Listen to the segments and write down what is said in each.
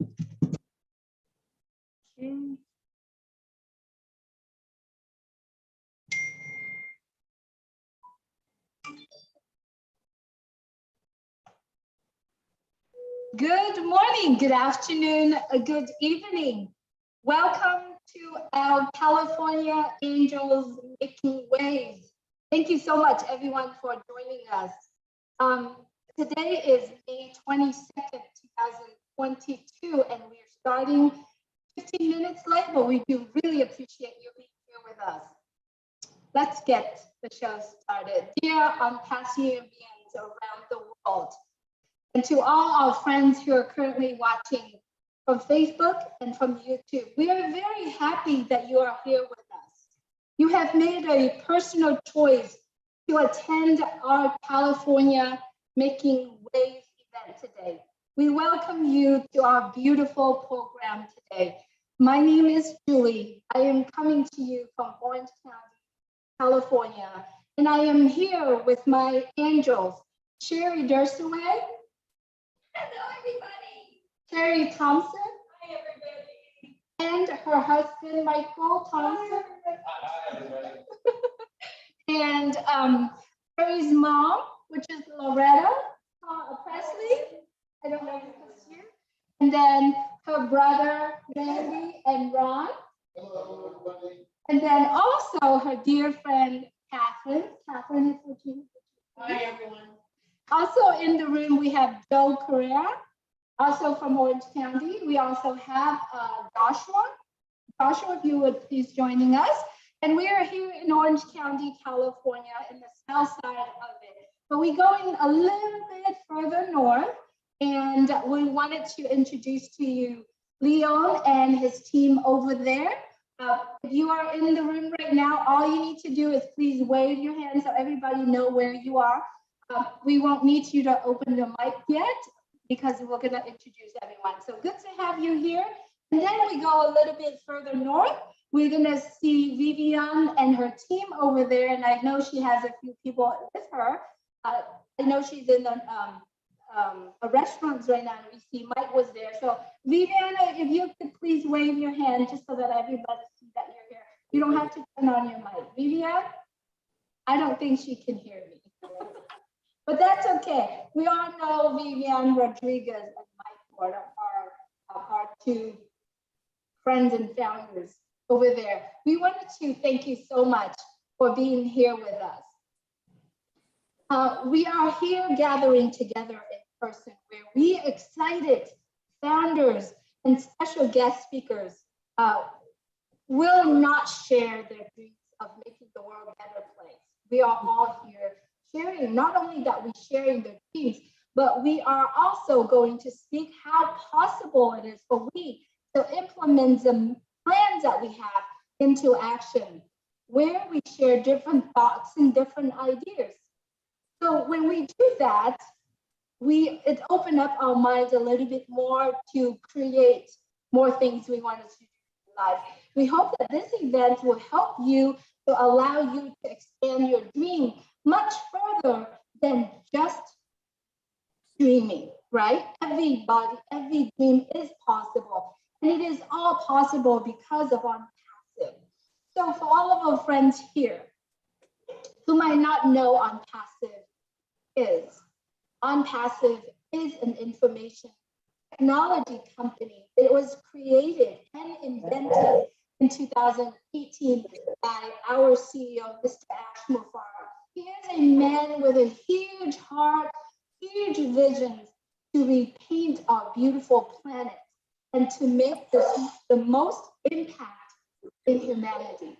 Okay. Good morning, good afternoon, good evening. Welcome to our California Angels Making Waves. Thank you so much, everyone, for joining us. Today is May 22nd, 2022, and we're starting 15 minutes late, but we do really appreciate you being here with us. Let's get the show started. Dear ONPASSIVE AIs around the world, and to all our friends who are currently watching from Facebook and from YouTube, we are very happy that you are here with us. You have made a personal choice to attend our California Making Waves event today. We welcome you to our beautiful program today. My name is Julie. I am coming to you from Orange County, California, and I am here with my angels, Sherry Dursaway. Hello, everybody. Terry Thompson. Hi, everybody. And her husband, Michael Thompson. Hi, everybody. And Terry's mom, which is Loretta Presley. I don't know if it's here. And then her brother, Randy and Ron. Hello, everybody. And then also her dear friend, Catherine. Catherine is with you. Hi, everyone. Also in the room, we have Joe Correa, also from Orange County. We also have Joshua. Joshua, if you would please joining us. And we are here in Orange County, California, in the south side of it. But we're going a little bit further north, and we wanted to introduce to you Leon and his team over there. If you are in the room right now, all you need to do is please wave your hand so everybody know where you are. We won't need you to open the mic yet because we're going to introduce everyone. So good to have you here. And then we go a little bit further north. We're going to see Vivian and her team over there. And I know she has a few people with her. I know she's in the restaurants right now. And we see Mike was there. So Viviana, if you could please wave your hand just so that everybody sees that you're here. You don't have to turn on your mic. Vivian, I don't think she can hear me. But that's okay. We all know Vivian Rodriguez and Mike Ford are our two friends and founders over there. We wanted to thank you so much for being here with us. We are here gathering together in person where we excited founders and special guest speakers will not share their dreams of making the world a better place. We are all here sharing, not only that we're sharing their dreams, but we are also going to speak how possible it is for we to implement the plans that we have into action, where we share different thoughts and different ideas. So when we do that, it opened up our minds a little bit more to create more things we wanted to do in life. We hope that this event will help you to allow you to expand your dream much further than just dreaming, right? Every dream is possible. And it is all possible because of ONPASSIVE. So for all of our friends here who might not know ONPASSIVE is an information technology company. It was created and invented in 2018 by our CEO, Mr. Ash Mufareh. He is a man with a huge heart, huge visions to repaint our beautiful planet and to make the most impact in humanity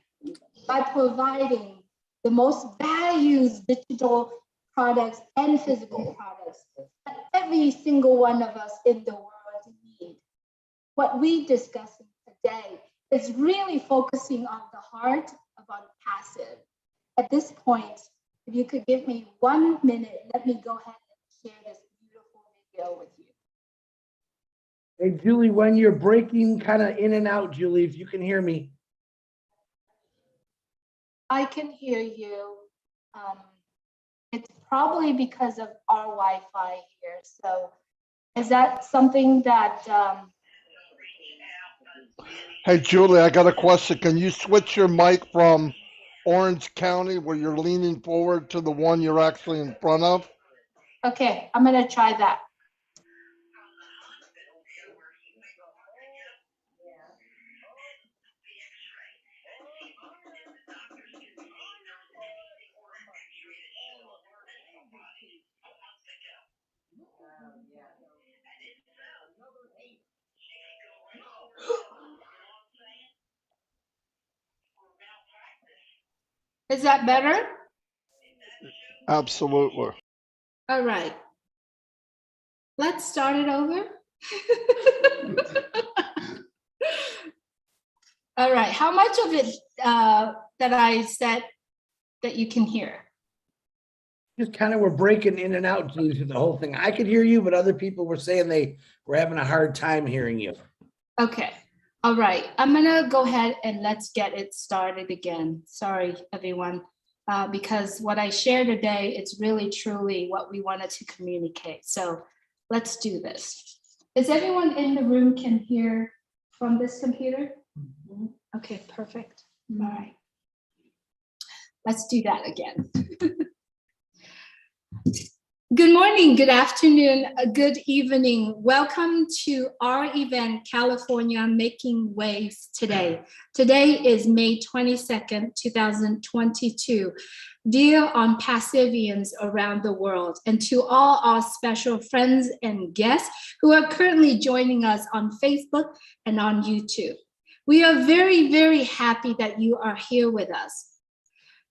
by providing the most values digital products and physical products that every single one of us in the world need. What we're discussing today is really focusing on the heart of ONPASSIVE. At this point, if you could give me 1 minute, let me go ahead and share this beautiful video with you. Hey, Julie, when you're breaking kind of in and out, Julie, if you can hear me. I can hear you. It's probably because of our Wi-Fi here. So is that something that Hey, Julie, I got a question. Can you switch your mic from Orange County, where you're leaning forward, to the one you're actually in front of? Okay, I'm gonna try that. Is that better? Absolutely. All right. Let's start it over. All right. How much of it that I said that you can hear? Just kind of were breaking in and out, Julie, through the whole thing. I could hear you, but other people were saying they were having a hard time hearing you. Okay. All right. I'm gonna go ahead and let's get it started again. Sorry, everyone, because what I share today, it's really truly what we wanted to communicate. So let's do this. Is everyone in the room can hear from this computer? Okay, perfect. All right. Let's do that again. Good morning, good afternoon, good evening. Welcome to our event, California Making Waves Today. Today is May 22nd, 2022. Dear ONPASSIVians around the world, and to all our special friends and guests who are currently joining us on Facebook and on YouTube. We are very, very happy that you are here with us.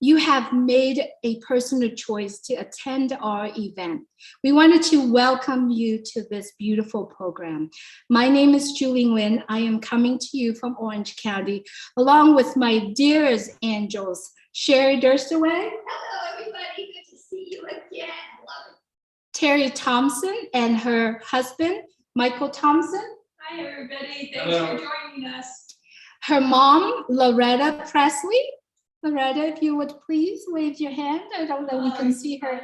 You have made a personal choice to attend our event. We wanted to welcome you to this beautiful program. My name is Julie Nguyen. I am coming to you from Orange County, along with my dearest angels, Sherry Durstaway. Hello, everybody. Good to see you again. Terry Thompson and her husband, Michael Thompson. Hi, everybody. Thanks for joining us. Her mom, Loretta Presley. Loretta, if you would please wave your hand. I don't know, we can see her.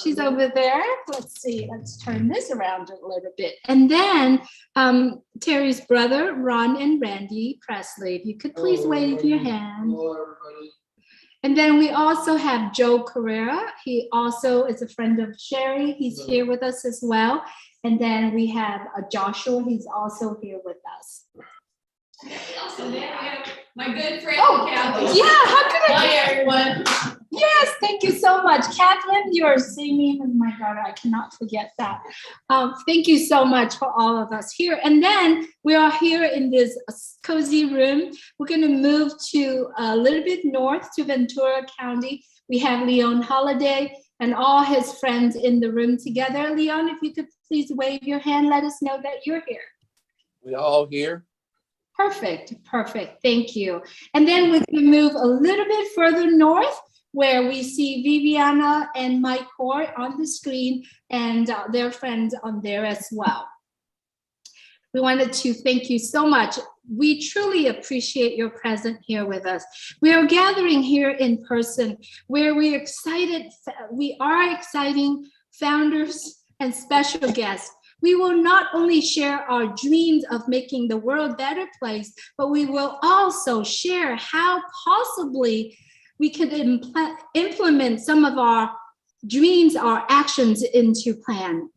She's over there. Let's see, let's turn this around a little bit. And then Terry's brother, Ron and Randy Presley, if you could please wave your hand. And then we also have Joe Carrera. He also is a friend of Sherry. He's here with us as well. And then we have Joshua. He's also here with us. Also, then we have my good friend, Catherine. Catherine. Yeah, how could I? Hi, everyone. Yes, thank you so much. Catherine, you are singing with my daughter. I cannot forget that. Thank you so much for all of us here. And then we are here in this cozy room. We're going to move to a little bit north to Ventura County. We have Leon Holiday and all his friends in the room together. Leon, if you could please wave your hand, let us know that you're here. We all here? Perfect, perfect. Thank you. And then we can move a little bit further north where we see Viviana and Mike Hoare on the screen and their friends on there as well. We wanted to thank you so much. We truly appreciate your presence here with us. We are gathering here in person where we are exciting founders and special guests. We will not only share our dreams of making the world a better place, but we will also share how possibly we could implement some of our dreams, our actions into plan,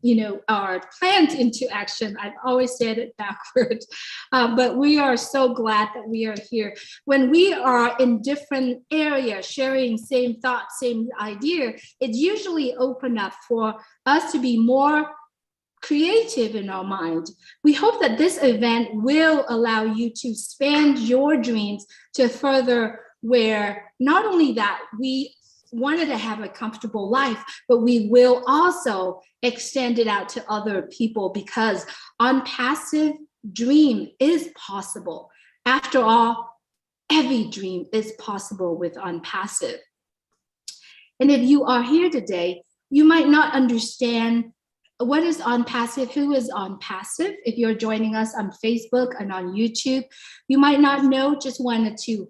our plans into action. I've always said it backwards, but we are so glad that we are here. When we are in different areas, sharing same thoughts, same idea, it usually opens up for us to be more creative in our mind. We hope that this event will allow you to expand your dreams to further where not only that we wanted to have a comfortable life, but we will also extend it out to other people because ONPASSIVE dream is possible. After all, every dream is possible with ONPASSIVE. And if you are here today, you might not understand what is ONPASSIVE, who is ONPASSIVE. If you're joining us on Facebook and on YouTube, you might not know, just wanted to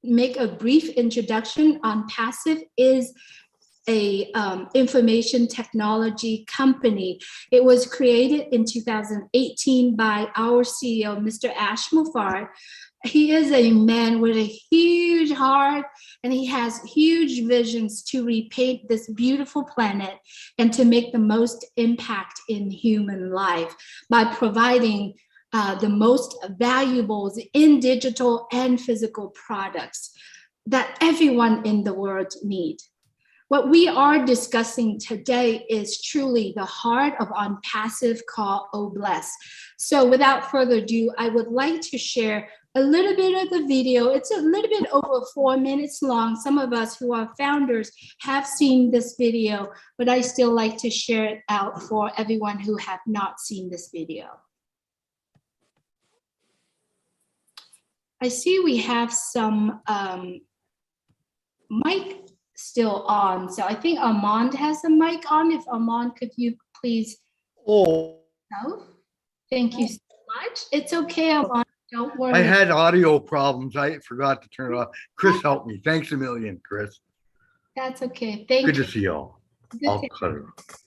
make a brief introduction. ONPASSIVE is a information technology company. It was created in 2018 by our CEO, Mr. Ash Muffard. He is a man with a huge heart, and he has huge visions to repaint this beautiful planet and to make the most impact in human life by providing the most valuables in digital and physical products that everyone in the world needs. What we are discussing today is truly the heart of ONPASSIVE called Oh Bless. So without further ado, I would like to share a little bit of the video. It's a little bit over 4 minutes long. Some of us who are founders have seen this video, but I still like to share it out for everyone who have not seen this video. I see we have some mic still on. So I think Armand has a mic on. If Armand, could you please? Oh, No? Thank you so much. It's okay, Armand. Don't worry. I had audio problems. I forgot to turn it off. Chris helped me. Thanks a million, Chris. That's okay. Thank Good you. to see y'all. Good I'll to- cut it off.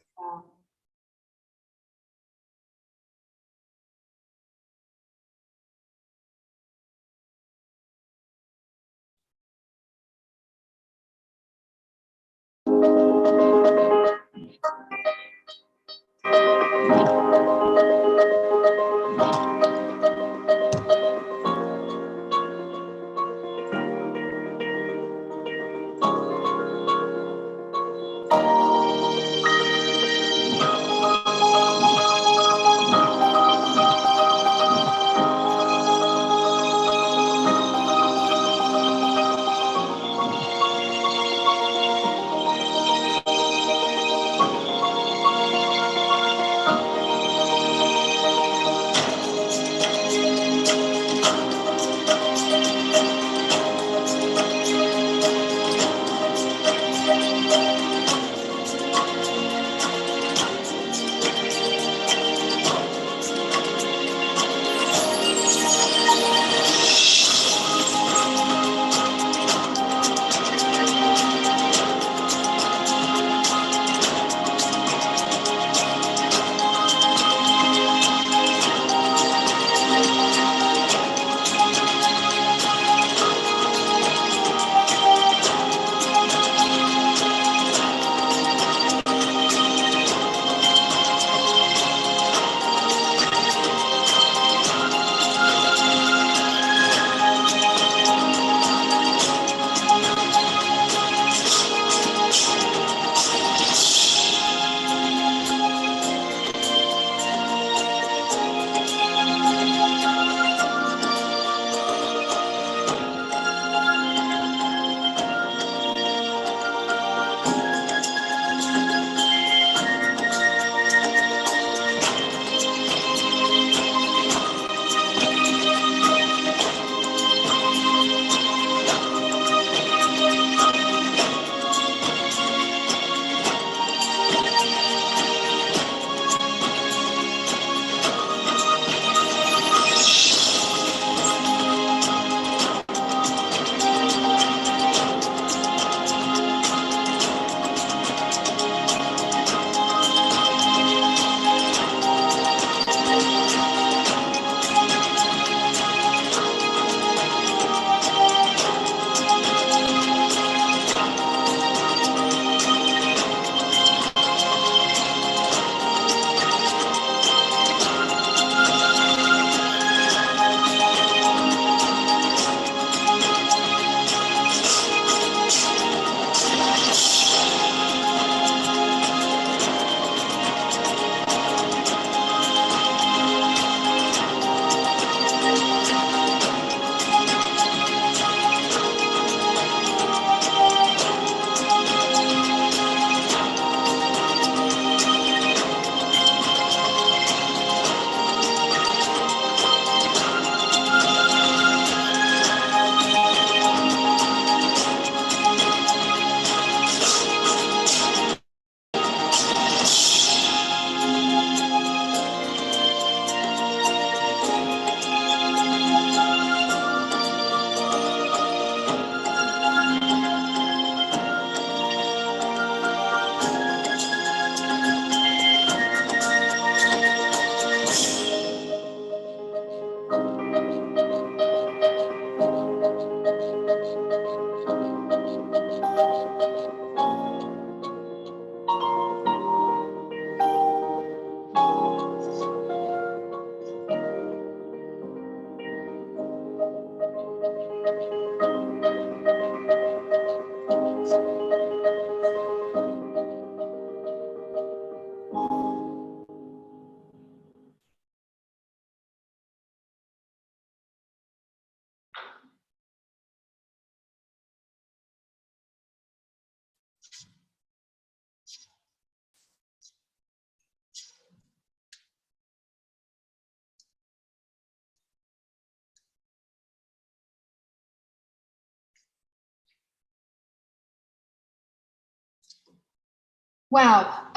Wow.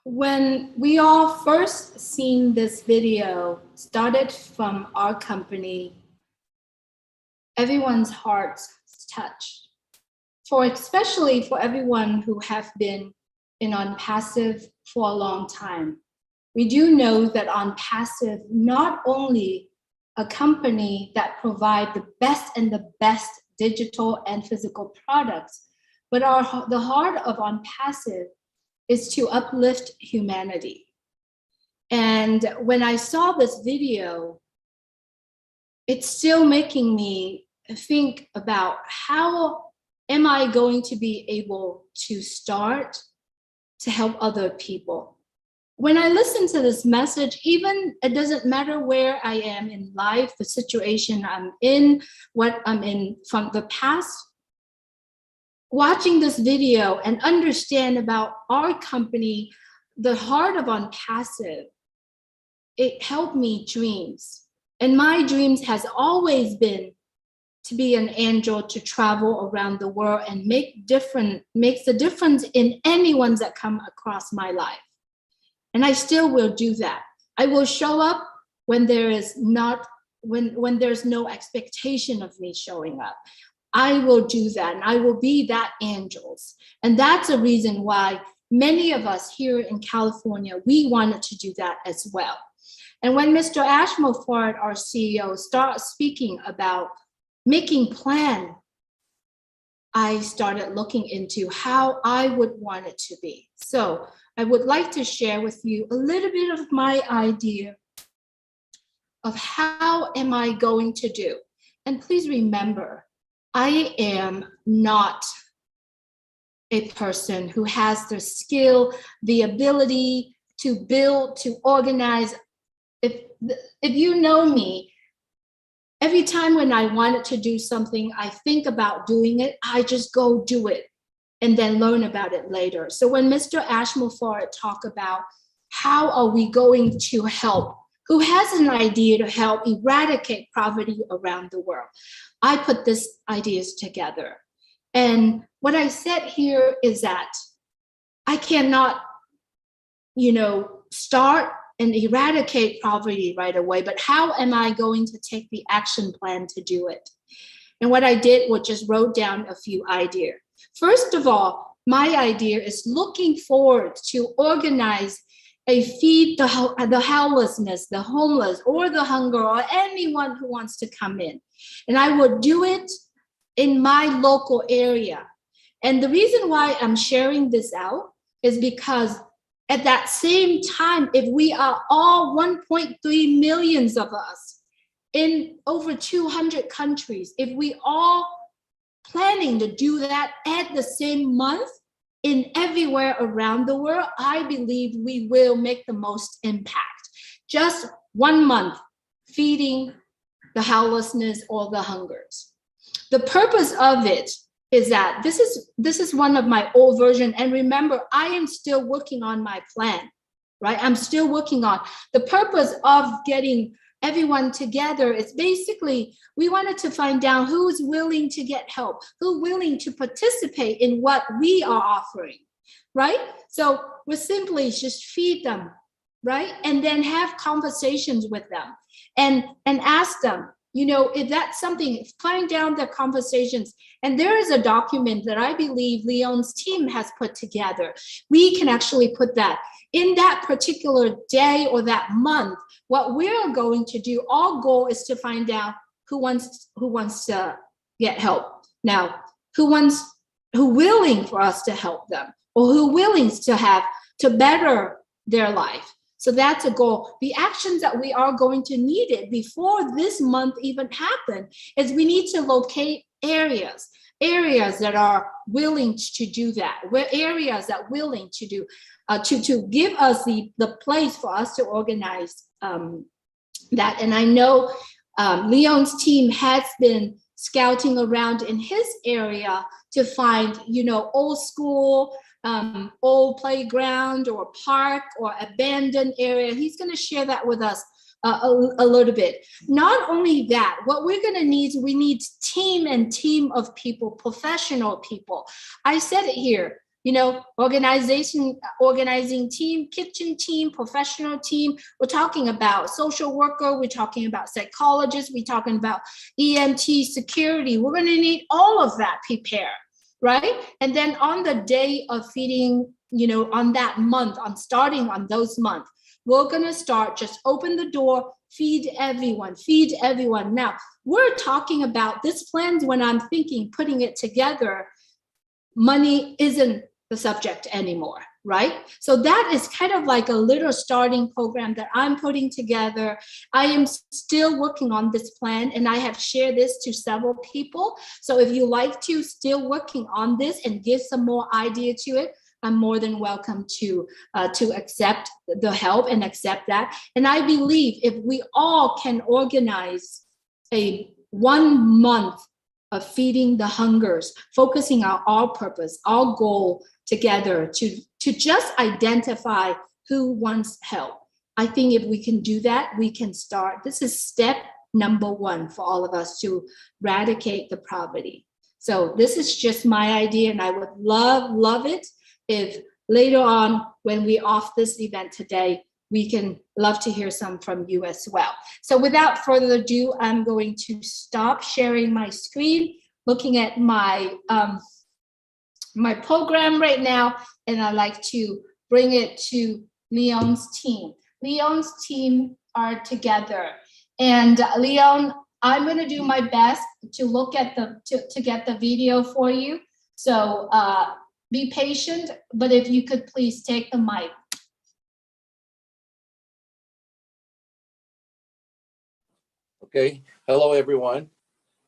When we all first seen this video started from our company, everyone's hearts touched. Especially for everyone who have been in ONPASSIVE for a long time. We do know that ONPASSIVE not only a company that provide the best digital and physical products, but the heart of ONPASSIVE is to uplift humanity. And when I saw this video, it's still making me think about how am I going to be able to start to help other people? When I listen to this message, even it doesn't matter where I am in life, the situation I'm in, what I'm in from the past, watching this video and understand about our company, the heart of ONPASSIVE, it helped me dreams. And my dreams has always been to be an angel, to travel around the world and makes the difference in anyone's that come across my life. And I still will do that. I will show up when there is not, when there's no expectation of me showing up. I will do that, and I will be that angels. And that's a reason why many of us here in California, we wanted to do that as well. And when Mr. Ashmore-Ford, our CEO, started speaking about making plan, I started looking into how I would want it to be. So I would like to share with you a little bit of my idea of how am I going to do. And please remember, I am not a person who has the skill, the ability to build, to organize. If you know me, every time when I wanted to do something, I think about doing it, I just go do it and then learn about it later. So when Mr. Ashmore-Ford talked about how are we going to help, who has an idea to help eradicate poverty around the world, I put these ideas together. And what I said here is that I cannot, start and eradicate poverty right away, but how am I going to take the action plan to do it? And what I did was just wrote down a few ideas. First of all, my idea is looking forward to organize a feed the helplessness, the homeless, or the hunger, or anyone who wants to come in. And I would do it in my local area. And the reason why I'm sharing this out is because at that same time, if we are all 1.3 millions of us in over 200 countries, if we all planning to do that at the same month in everywhere around the world, I believe we will make the most impact. Just 1 month feeding the helplessness or the hungers. The purpose of it is that this is one of my old version. And remember, I am still working on my plan, right? I'm still working on the purpose of getting everyone together. It's basically, we wanted to find out who's willing to get help, who's willing to participate in what we are offering, right? So we're simply just feed them, right? And then have conversations with them and ask them, if that's something, find down the conversations. And there is a document that I believe Leon's team has put together. We can actually put that in that particular day or that month. What we're going to do, our goal is to find out who wants to get help. Now, who willing for us to help them, or who willing to better their life. So that's a goal. The actions that we are going to need it before this month even happen is we need to locate areas that are willing to do that, where areas that willing to do, to give us the place for us to organize that. And I know Leon's team has been scouting around in his area to find, old school, old playground or park or abandoned area. He's going to share that with us a little bit. Not only that, what we're going to need, we need team of people, professional people. I said it here. organizing team, kitchen team, professional team. We're talking about social worker. We're talking about psychologists. We're talking about EMT, security. We're going to need all of that prepared, right? And then on the day of feeding, on that month, starting on those months, we're going to start, just open the door, feed everyone, feed everyone. Now, we're talking about this plan. When I'm thinking, putting it together, money isn't the subject anymore, right? So that is kind of like a little starting program that I'm putting together. I am still working on this plan, and I have shared this to several people. So if you like to still working on this and give some more idea to it, I'm more than welcome to accept the help and accept that. And I believe if we all can organize a 1 month of feeding the hungers, focusing on our purpose, our goal together to just identify who wants help. I think if we can do that, we can start. This is step number 1 for all of us to eradicate the poverty. So this is just my idea, and I would love it if later on, when we off this event today, we can love to hear some from you as well. So without further ado, I'm going to stop sharing my screen, looking at my my program right now, and I'd like to bring it to Leon's team. Leon's team are together, and Leon, I'm going to do my best to look at to get the video for you. So be patient, but if you could please take the mic. Okay. Hello, everyone.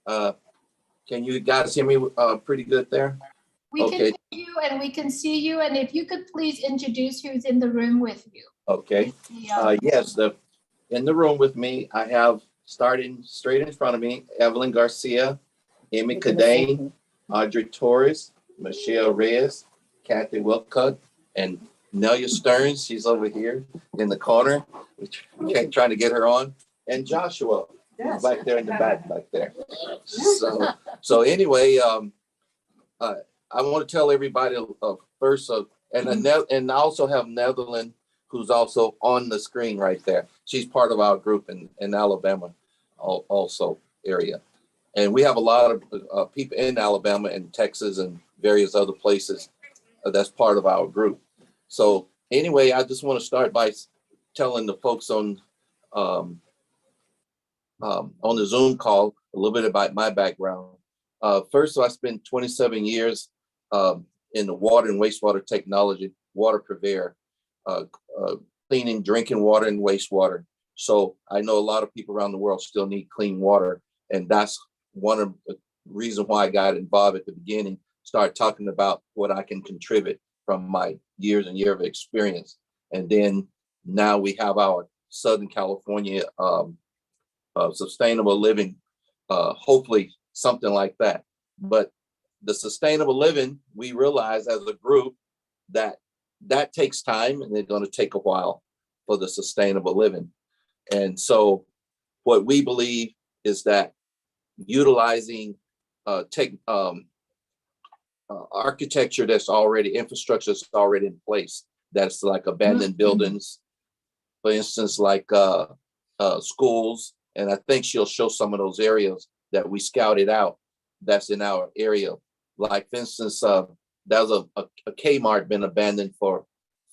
Can you guys hear me pretty good there? We can hear you and we can see you. And if you could please introduce who's in the room with you. Okay. Yes, in the room with me, I have, starting straight in front of me, Evelyn Garcia, Amy Cadane, Audrey Torres, Michelle Reyes, Kathy Wilcutt, and Nelia Stearns. She's over here in the corner. We're trying to get her on. And Joshua, who's back there in the back there. So anyway, I want to tell everybody first, and I also have Netherlands, who's also on the screen right there. She's part of our group in Alabama, also area. And we have a lot of people in Alabama and Texas and various other places that's part of our group. So anyway, I just want to start by telling the folks on the Zoom call a little bit about my background. First, I spent 27 years in the water and wastewater technology, water purveyor, cleaning drinking water and wastewater. So I know a lot of people around the world still need clean water. And that's one of the reasons why I got involved at the beginning, start talking about what I can contribute from my years and years of experience. And then now we have our Southern California sustainable living, hopefully something like that. But the sustainable living, we realize as a group that takes time, and it's going to take a while for the sustainable living. And so what we believe is that utilizing architecture that's already, infrastructure that's already in place, that's like abandoned buildings, for instance, like schools. And I think she'll show some of those areas that we scouted out that's in our area. Like, for instance, there's a Kmart been abandoned for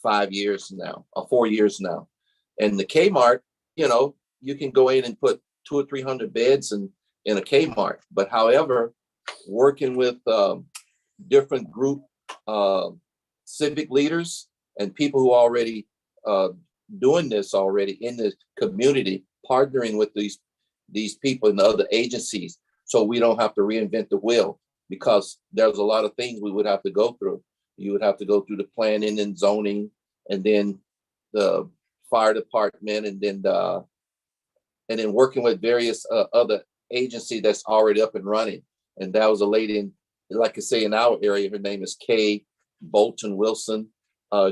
5 years now, or 4 years now. And the Kmart, you can go in and put 200 or 300 beds in a Kmart. But however, working with different group civic leaders and people who are already doing this already in the community, partnering with these people and the other agencies, so we don't have to reinvent the wheel, because there's a lot of things we would have to go through. You would have to go through the planning and zoning, and then the fire department, and then working with various other agencies that's already up and running. And that was a lady in, like I say, in our area. Her name is Kay Bolton Wilson.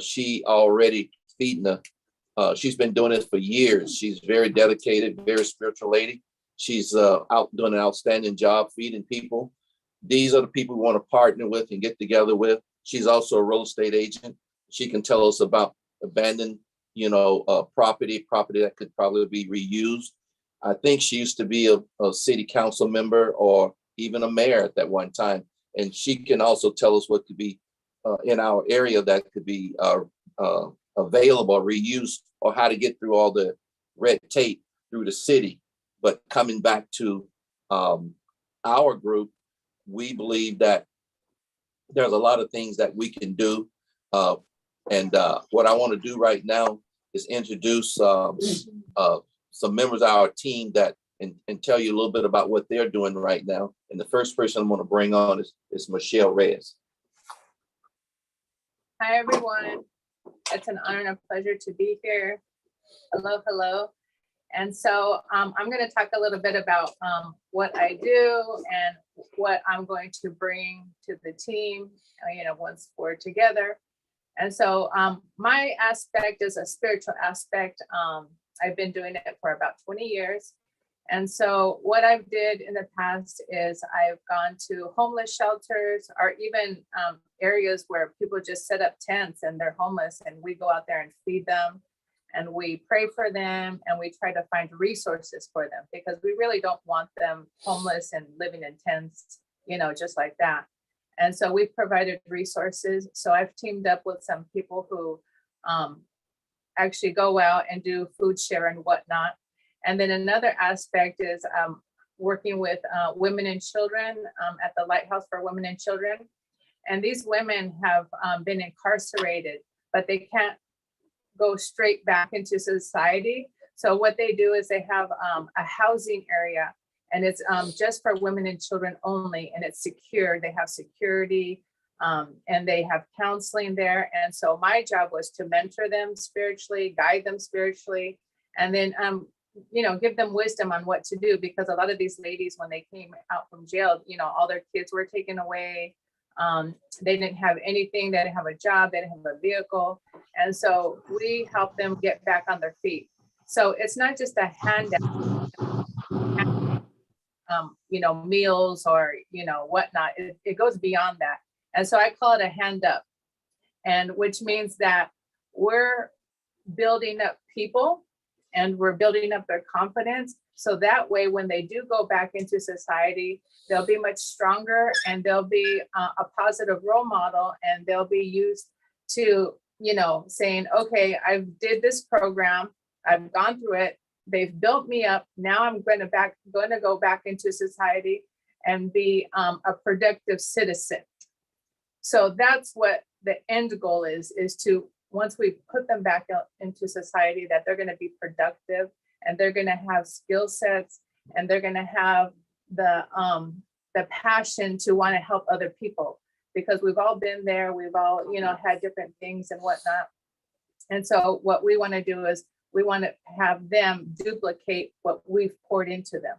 She already feeding she's been doing this for years. She's very dedicated, very spiritual lady. She's out doing an outstanding job feeding people. These are the people we want to partner with and get together with. She's also a real estate agent. She can tell us about abandoned, property that could probably be reused. I think she used to be a city council member or even a mayor at that one time. And she can also tell us what could be in our area that could be available, reused, or how to get through all the red tape through the city. But coming back to our group, we believe that there's a lot of things that we can do. And what I want to do right now is introduce some members of our team that and tell you a little bit about what they're doing right now. And the first person I'm going to bring on is Michelle Reyes. Hi, everyone. It's an honor and a pleasure to be here. Hello, hello. And so I'm going to talk a little bit about what I do and what I'm going to bring to the team, once we're together. And so my aspect is a spiritual aspect. I've been doing it for about 20 years. And so what I've did in the past is I've gone to homeless shelters or even areas where people just set up tents and they're homeless, and we go out there and feed them and we pray for them and we try to find resources for them, because we really don't want them homeless and living in tents, just like that. And so we've provided resources. So I've teamed up with some people who actually go out and do food share and whatnot. And then another aspect is working with women and children at the Lighthouse for Women and Children. And these women have been incarcerated, but they can't go straight back into society. So what they do is they have a housing area, and it's just for women and children only, and it's secure. They have security and they have counseling there. And so my job was to mentor them spiritually, guide them spiritually, and then give them wisdom on what to do, because a lot of these ladies, when they came out from jail, all their kids were taken away. They didn't have anything. They didn't have a job. They didn't have a vehicle. And so we help them get back on their feet. So it's not just a handout, meals or, whatnot. It goes beyond that. And so I call it a hand up, and which means that we're building up people and we're building up their confidence. So that way, when they do go back into society, they'll be much stronger, and they'll be a positive role model, and they'll be used to, saying, okay, I did this program, I've gone through it, they've built me up. Now I'm going to go back into society and be a productive citizen. So that's what the end goal is to, once we put them back out into society, that they're going to be productive, and they're going to have skill sets, and they're going to have the passion to want to help other people, because we've all been there. We've all, had different things and whatnot. And so what we want to do is we want to have them duplicate what we've poured into them.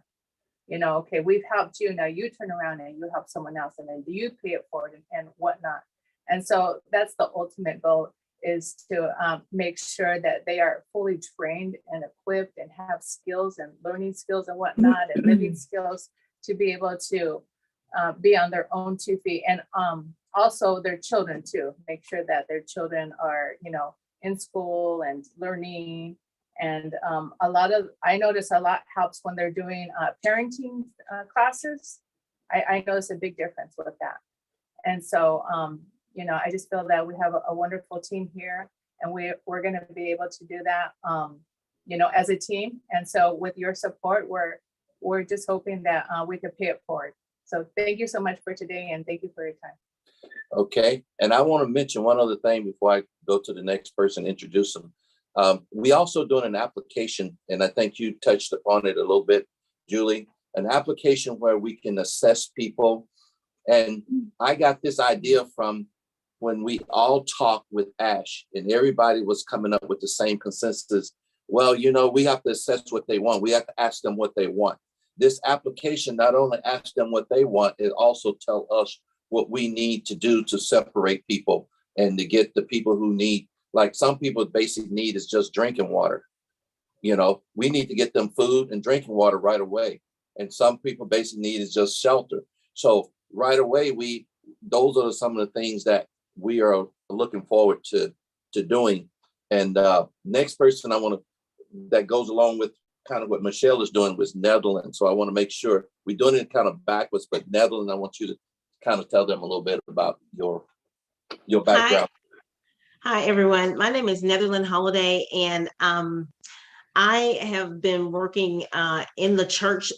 Okay, we've helped you, now you turn around and you help someone else, and then you pay it forward and whatnot. And so that's the ultimate goal, is to make sure that they are fully trained and equipped and have skills and learning skills and whatnot, and living skills to be able to be on their own 2 feet. And also their children too, make sure that their children are, in school and learning. And I notice a lot helps when they're doing parenting classes. I notice a big difference with that. And so, I just feel that we have a wonderful team here, and we're going to be able to do that, as a team. And so with your support, we're just hoping that we could pay it forward. So thank you so much for today, and thank you for your time. Okay. And I want to mention one other thing before I go to the next person, introduce them. We also doing an application, and I think you touched upon it a little bit, Julie, an application where we can assess people. And I got this idea from when we all talked with Ash, and everybody was coming up with the same consensus. Well, we have to assess what they want. We have to ask them what they want. This application not only asks them what they want, it also tells us what we need to do to separate people and to get the people who need, like some people's basic need is just drinking water. We need to get them food and drinking water right away. And some people basic need is just shelter. So right away, those are some of the things that we are looking forward to doing. And next person I want to, that goes along with kind of what Michelle is doing with Netherlands. So I want to make sure we're doing it kind of backwards, but Netherlands, I want you to kind of tell them a little bit about your background. Hi, everyone. My name is Netherland Holiday, and I have been working in the church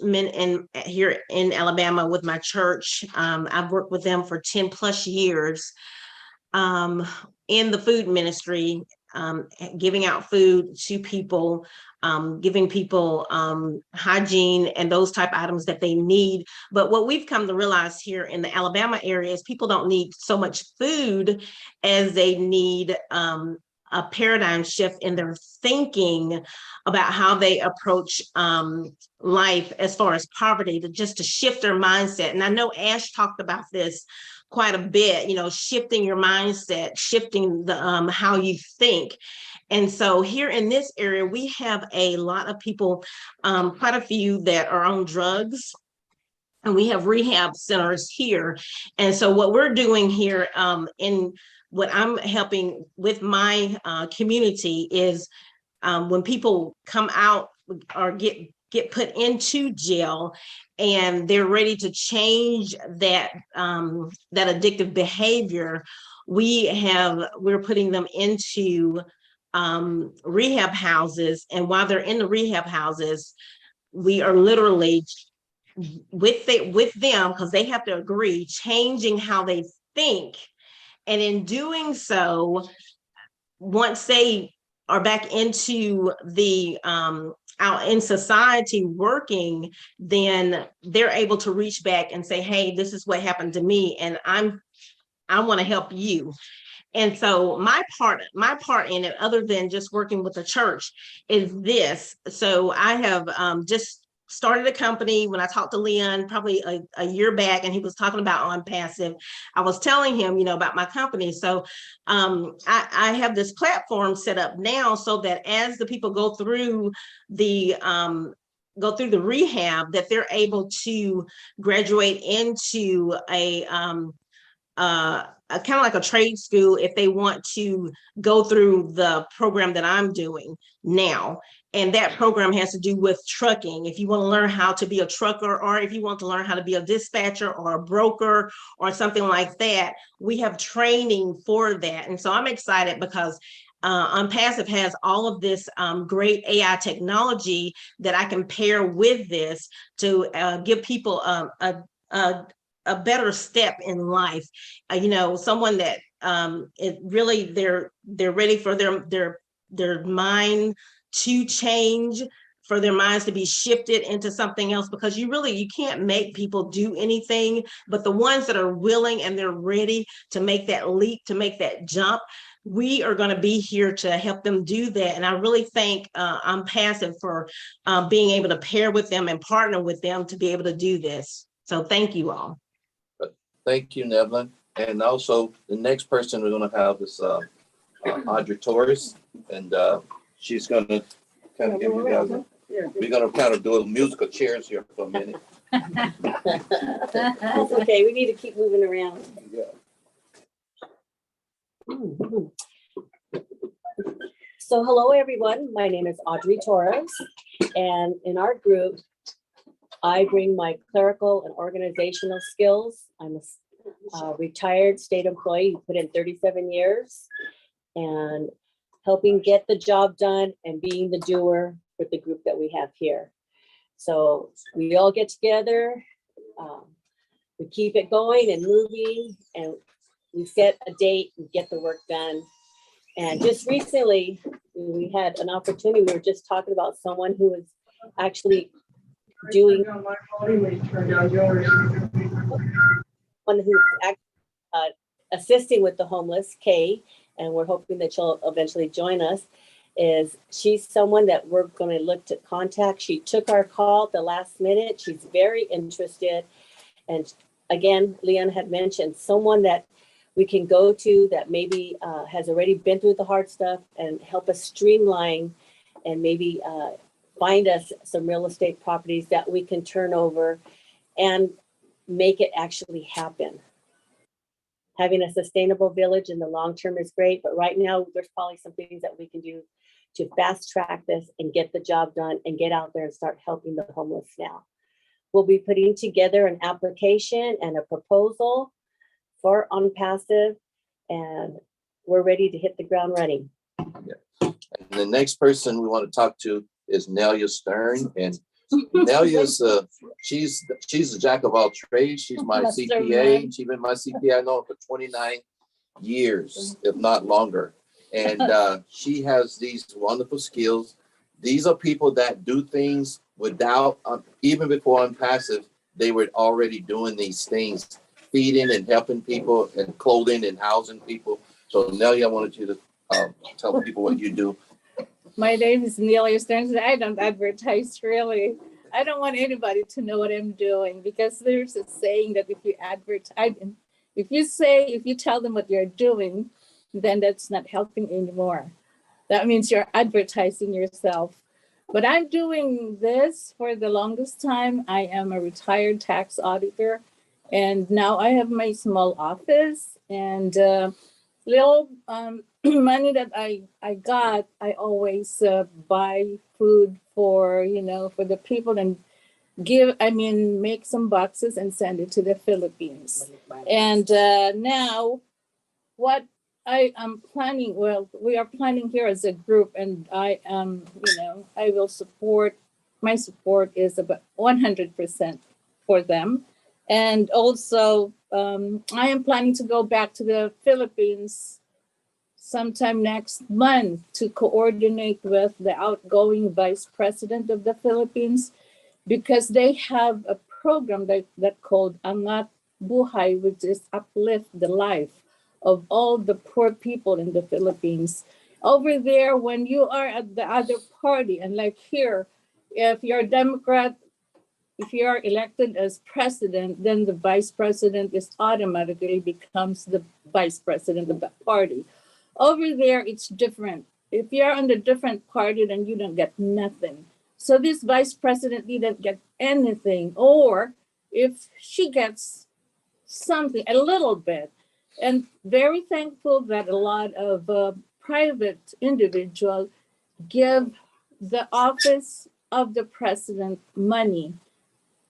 here in Alabama with my church. I've worked with them for 10 plus years in the food ministry, giving out food to people, giving people hygiene and those type of items that they need. But what we've come to realize here in the Alabama area is people don't need so much food as they need a paradigm shift in their thinking about how they approach life as far as poverty, to shift their mindset. And I know Ash talked about this quite a bit, shifting your mindset, shifting the how you think. And so here in this area, we have a lot of people, quite a few that are on drugs. And we have rehab centers here. And so what we're doing here in what I'm helping with my community is when people come out or get put into jail and they're ready to change that addictive behavior, we're putting them into rehab houses. And while they're in the rehab houses, we are literally with them, because they have to agree, changing how they think. And in doing so, once they are back into the out in society working, then they're able to reach back and say, hey, this is what happened to me, and I want to help you. And so my part in it, other than just working with the church, is this. So I have just started a company. When I talked to Leon probably a year back, and he was talking about ONPASSIVE, I was telling him, about my company. So I have this platform set up now so that as the people go through the rehab, that they're able to graduate into a kind of like a trade school if they want to go through the program that I'm doing now. And that program has to do with trucking. If you want to learn how to be a trucker, or if you want to learn how to be a dispatcher or a broker or something like that, we have training for that. And so I'm excited because ONPASSIVE has all of this great AI technology that I can pair with this to give people a better step in life. Someone that it really they're ready for their mind to change, for their minds to be shifted into something else, because you can't make people do anything, but the ones that are willing and they're ready to make that leap, to make that jump, we are going to be here to help them do that. And I really thank ONPASSIVE for being able to pair with them and partner with them to be able to do this. So thank you all. Thank you, Nevlin. And also the next person we're going to have is Audrey Torres, and she's going to kind of give you guys we're going to kind of do a musical chairs here for a minute. That's okay. We need to keep moving around. Yeah. So hello, everyone. My name is Audrey Torres, and in our group, I bring my clerical and organizational skills. I'm a retired state employee who put in 37 years and helping get the job done and being the doer with the group that we have here. So we all get together, we keep it going and moving, and we set a date and get the work done. And just recently, we had an opportunity. We were just talking about someone who was actually doing one who's assisting with the homeless, Kay, and we're hoping that she'll eventually join us. She's someone that we're going to look to contact. She took our call at the last minute. She's very interested. And again, Leon had mentioned someone that we can go to that maybe has already been through the hard stuff and help us streamline and maybe find us some real estate properties that we can turn over and make it actually happen. Having a sustainable village in the long term is great, but right now there's probably some things that we can do to fast track this and get the job done and get out there and start helping the homeless now. We'll be putting together an application and a proposal for ONPASSIVE, and we're ready to hit the ground running. And the next person we want to talk to is Nelia Stern. And Nelia's she's a jack of all trades. She's my CPA. She's been my CPA, I know, for 29 years, if not longer. And she has these wonderful skills. These are people that do things without, even before ONPASSIVE, they were already doing these things, feeding and helping people and clothing and housing people. So Nelia, I wanted you to tell people what you do. My name is Nelia Stearns. I don't advertise really. I don't want anybody to know what I'm doing, because there's a saying that if you advertise, if you tell them what you're doing, then that's not helping anymore. That means you're advertising yourself. But I'm doing this for the longest time. I am a retired tax auditor, and now I have my small office, and little money that I got, I always buy food for, for the people, and make some boxes and send it to the Philippines. And now what I am planning, we are planning here as a group, and I am, I will support, my support is about 100% for them. And also, I am planning to go back to the Philippines sometime next month to coordinate with the outgoing vice president of the Philippines, because they have a program that called Angat Buhay, which is uplift the life of all the poor people in the Philippines. Over there, when you are at the other party, and like here, if you're a Democrat, if you are elected as president, then the vice president is automatically becomes the vice president of that party. Over there, it's different. If you're on the different party, then you don't get nothing. So this vice president didn't get anything, or if she gets something, a little bit. And very thankful that a lot of private individuals give the office of the president money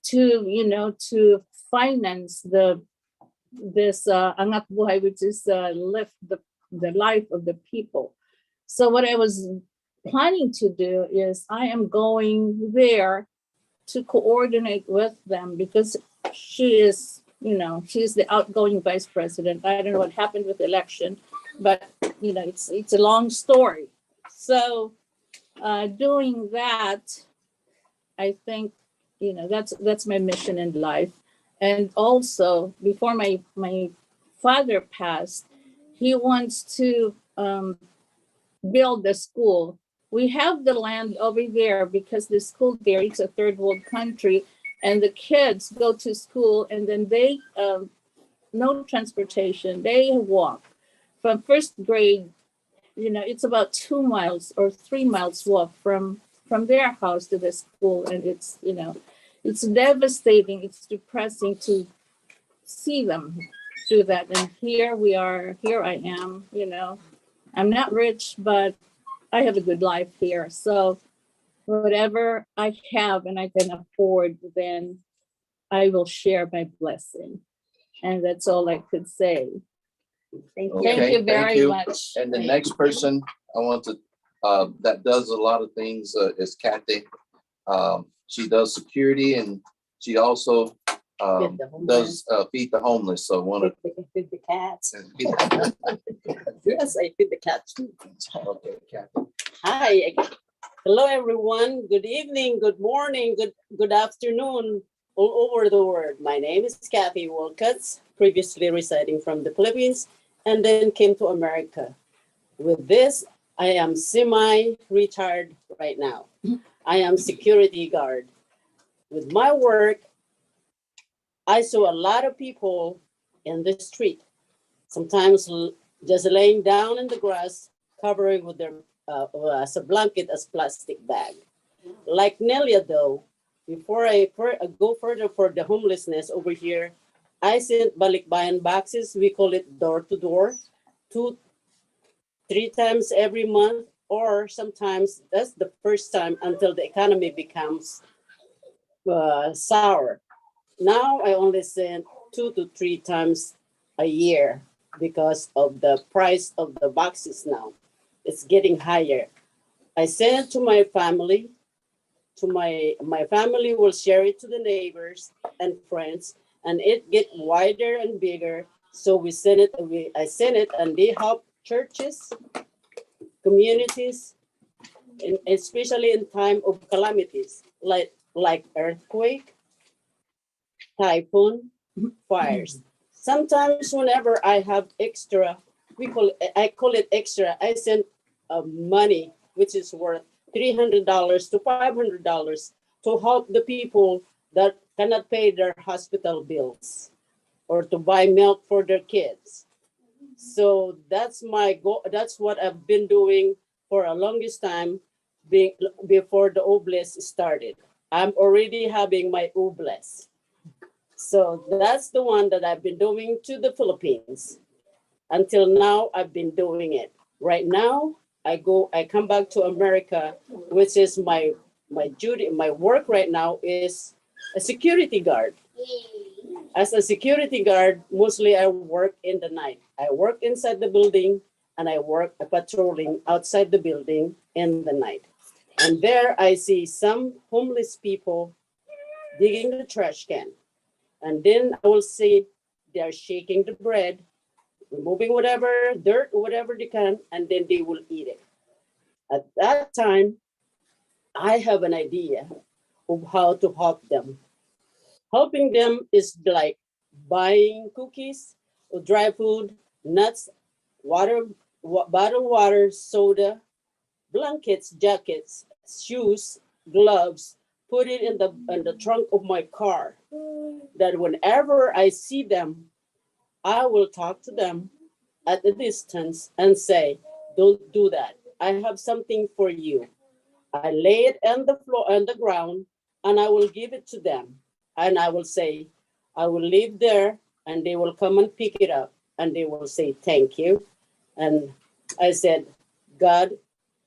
to finance this Angat Buhay, which is lift the life of the people. So what I was planning to do is I am going there to coordinate with them, because she is, she's the outgoing vice president. I don't know what happened with the election, but it's a long story. So doing that, I think, that's my mission in life. And also, before my father passed, he wants to build the school. We have the land over there because the school there, it's a third world country, and the kids go to school, and then they, no transportation, they walk from first grade. It's about 2 miles or 3 miles walk from their house to the school, and it's devastating. It's depressing to see them do that. And here I am, I'm not rich, but I have a good life here. So whatever I have and I can afford, then I will share my blessing. And that's all I could say. Thank you very much. And the next person I want to, that does a lot of things is Kathy. She does security, and she also does feed the homeless. So I want to feed the cats. Yes, I feed the cats. Okay, Kathy. Hi. Hello, everyone. Good evening, good morning, good afternoon, all over the world. My name is Kathy Wolcotts, previously residing from the Philippines, and then came to America. With this, I am semi-retired right now. I am security guard. With my work, I saw a lot of people in the street, sometimes just laying down in the grass, covering with their as a blanket, as plastic bag. Like Nelia, though, before I go further for the homelessness over here, I sent balikbayan boxes. We call it door to door, 2-3 times every month, or sometimes that's the first time until the economy becomes sour. Now I only send 2 to 3 times a year because of the price of the boxes now. It's getting higher. I send it to my family. To my family will share it to the neighbors and friends, and it get wider and bigger. So we send it. I send it, and they help churches, communities, especially in time of calamities like earthquake, typhoon, fires. Sometimes whenever I have extra, I call it extra. I send money which is worth $300 to $500 to help the people that cannot pay their hospital bills or to buy milk for their kids. So that's my goal. That's what I've been doing for a longest time, being before the oblast started. I'm already having my oblast. So that's the one that I've been doing to the Philippines. Until now, I've been doing it. Right now, I come back to America, which is my duty, my work right now is a security guard. As a security guard, mostly I work in the night. I work inside the building and I work patrolling outside the building in the night. And there I see some homeless people digging the trash can. And then I will see they're shaking the bread, removing whatever dirt, whatever they can, and then they will eat it. At that time, I have an idea of how to help them. Helping them is like buying cookies or dry food, nuts, water, bottled water, soda, blankets, jackets, shoes, gloves, put it in the trunk of my car. That whenever I see them, I will talk to them at a distance and say, don't do that. I have something for you. I lay it on the floor, on the ground, and I will give it to them. And I will say, I will leave there, and they will come and pick it up, and they will say, thank you. And I said, God,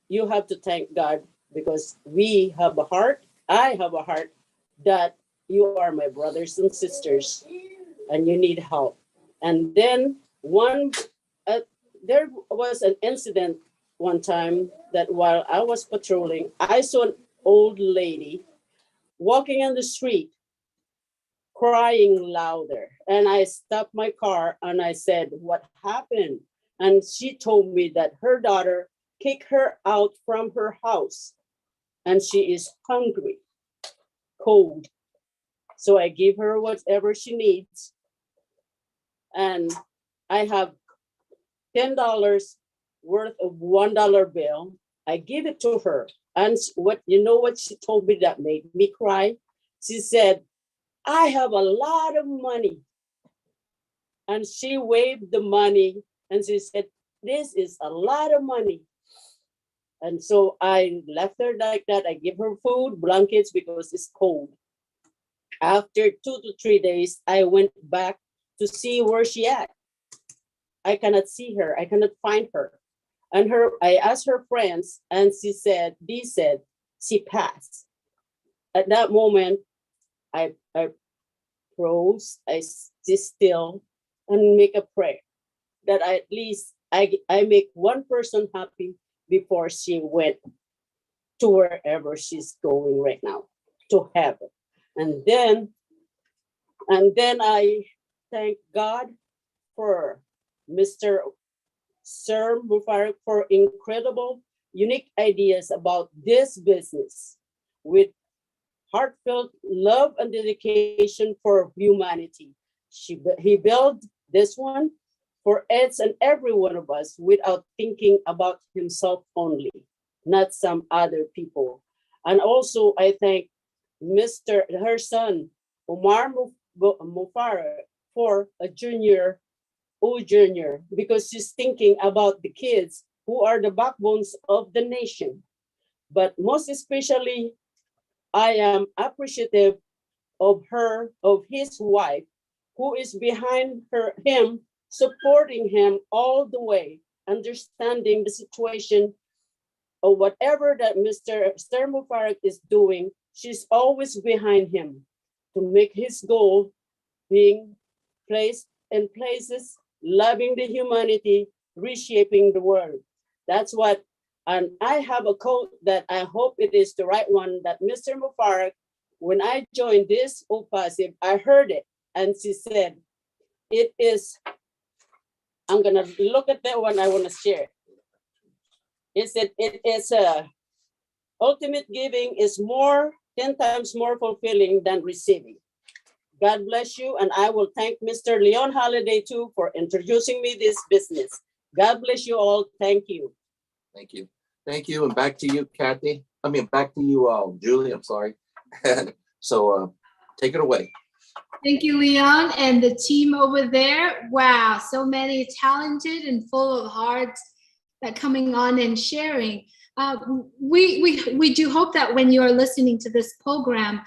you have to thank God because we have a heart. I have a heart that you are my brothers and sisters, and you need help. And then there was an incident one time that while I was patrolling, I saw an old lady walking on the street, crying louder. And I stopped my car and I said, what happened? And she told me that her daughter kicked her out from her house and she is hungry, cold. So I give her whatever she needs. And I have $10 worth of $1 bill. I give it to her. And what she told me that made me cry? She said, I have a lot of money. And she waved the money and she said, this is a lot of money. And so I left her like that. I give her food, blankets because it's cold. After 2 to 3 days, I went back to see where she at. I cannot see her. I cannot find her. And I asked her friends, and they said she passed. At that moment, I froze. I sit still and make a prayer that at least I make one person happy before she went to wherever she's going right now, to heaven. And then I thank God for Mr. Sir Mufarak for incredible, unique ideas about this business with heartfelt love and dedication for humanity. He built this one for Eds and every one of us without thinking about himself only, not some other people. And also, I thank her son, Omar Mufarak, for a junior because she's thinking about the kids who are the backbones of the nation. But most especially, I am appreciative of his wife, who is behind him, supporting him all the way, understanding the situation or whatever that Mr. Mubarak is doing. She's always behind him to make his goal being placed in places, loving the humanity, reshaping the world. That's what, and I have a quote that I hope it is the right one, that Mr. Mubarak, when I joined this ONPASSIVE, I heard it, and she said, it is, I'm gonna look at that one, I wanna share it. It said, it is ultimate giving is 10 times more fulfilling than receiving. God bless you, and I will thank Mr. Leon Holiday too for introducing me this business. God bless you all. Thank you. Thank you. Thank you. And back to you, Kathy. I mean, back to you, Julie. I'm sorry. So take it away. Thank you, Leon, and the team over there. Wow, so many talented and full of hearts that coming on and sharing. We do hope that when you are listening to this program,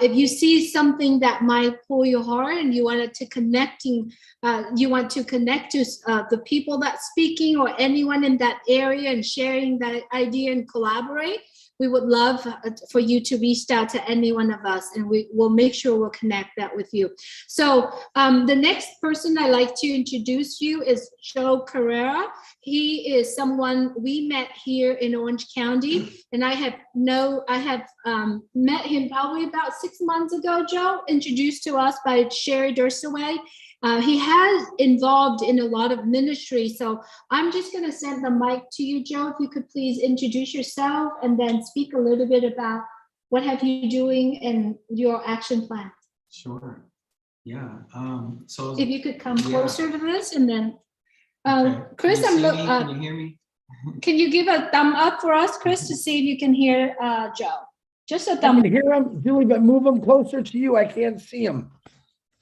if you see something that might pull your heart and you want to connect to the people that's speaking or anyone in that area and sharing that idea and collaborate, we would love for you to reach out to any one of us, and we will make sure we'll connect that with you. So the next person I'd like to introduce you is Joe Carrera. He is someone we met here in Orange County, and I have met him probably about 6 months ago, Joe, introduced to us by Sherry Dursaway. He has involved in a lot of ministry. So I'm just going to send the mic to you, Joe, if you could please introduce yourself and then speak a little bit about what have you doing and your action plan. Sure. Yeah. So if you could come closer to this, and then okay. Chris, can you hear me? Can you give a thumb up for us, Chris, to see if you can hear Joe? Just a thumb. I can hear him, Julie, but move him closer to you. I can't see him.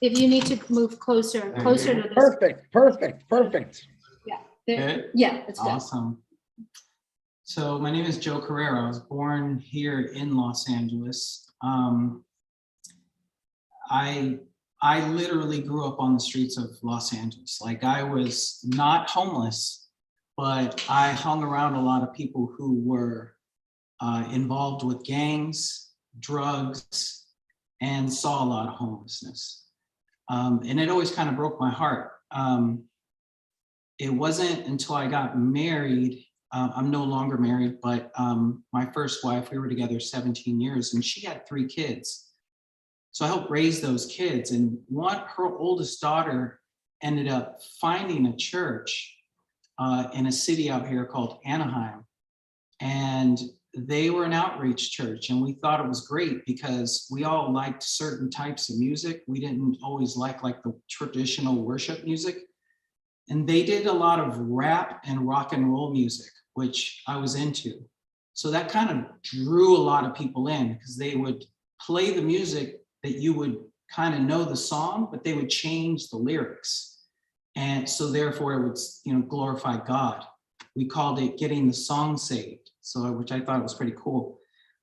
If you need to move closer to this. Perfect. Yeah. There. Good? Yeah, it's good. Awesome. So my name is Joe Carrera. I was born here in Los Angeles. I literally grew up on the streets of Los Angeles. Like, I was not homeless, but I hung around a lot of people who were involved with gangs, drugs, and saw a lot of homelessness. And it always kind of broke my heart. It wasn't until I got married, I'm no longer married, but my first wife, we were together 17 years, and she had 3 kids. So I helped raise those kids, and her oldest daughter ended up finding a church in a city out here called Anaheim. And they were an outreach church, and we thought it was great because we all liked certain types of music. We didn't always like the traditional worship music. And they did a lot of rap and rock and roll music, which I was into. So that kind of drew a lot of people in, because they would play the music that you would kind of know the song, but they would change the lyrics. And so therefore it would, glorify God. We called it getting the song saved. So, which I thought was pretty cool.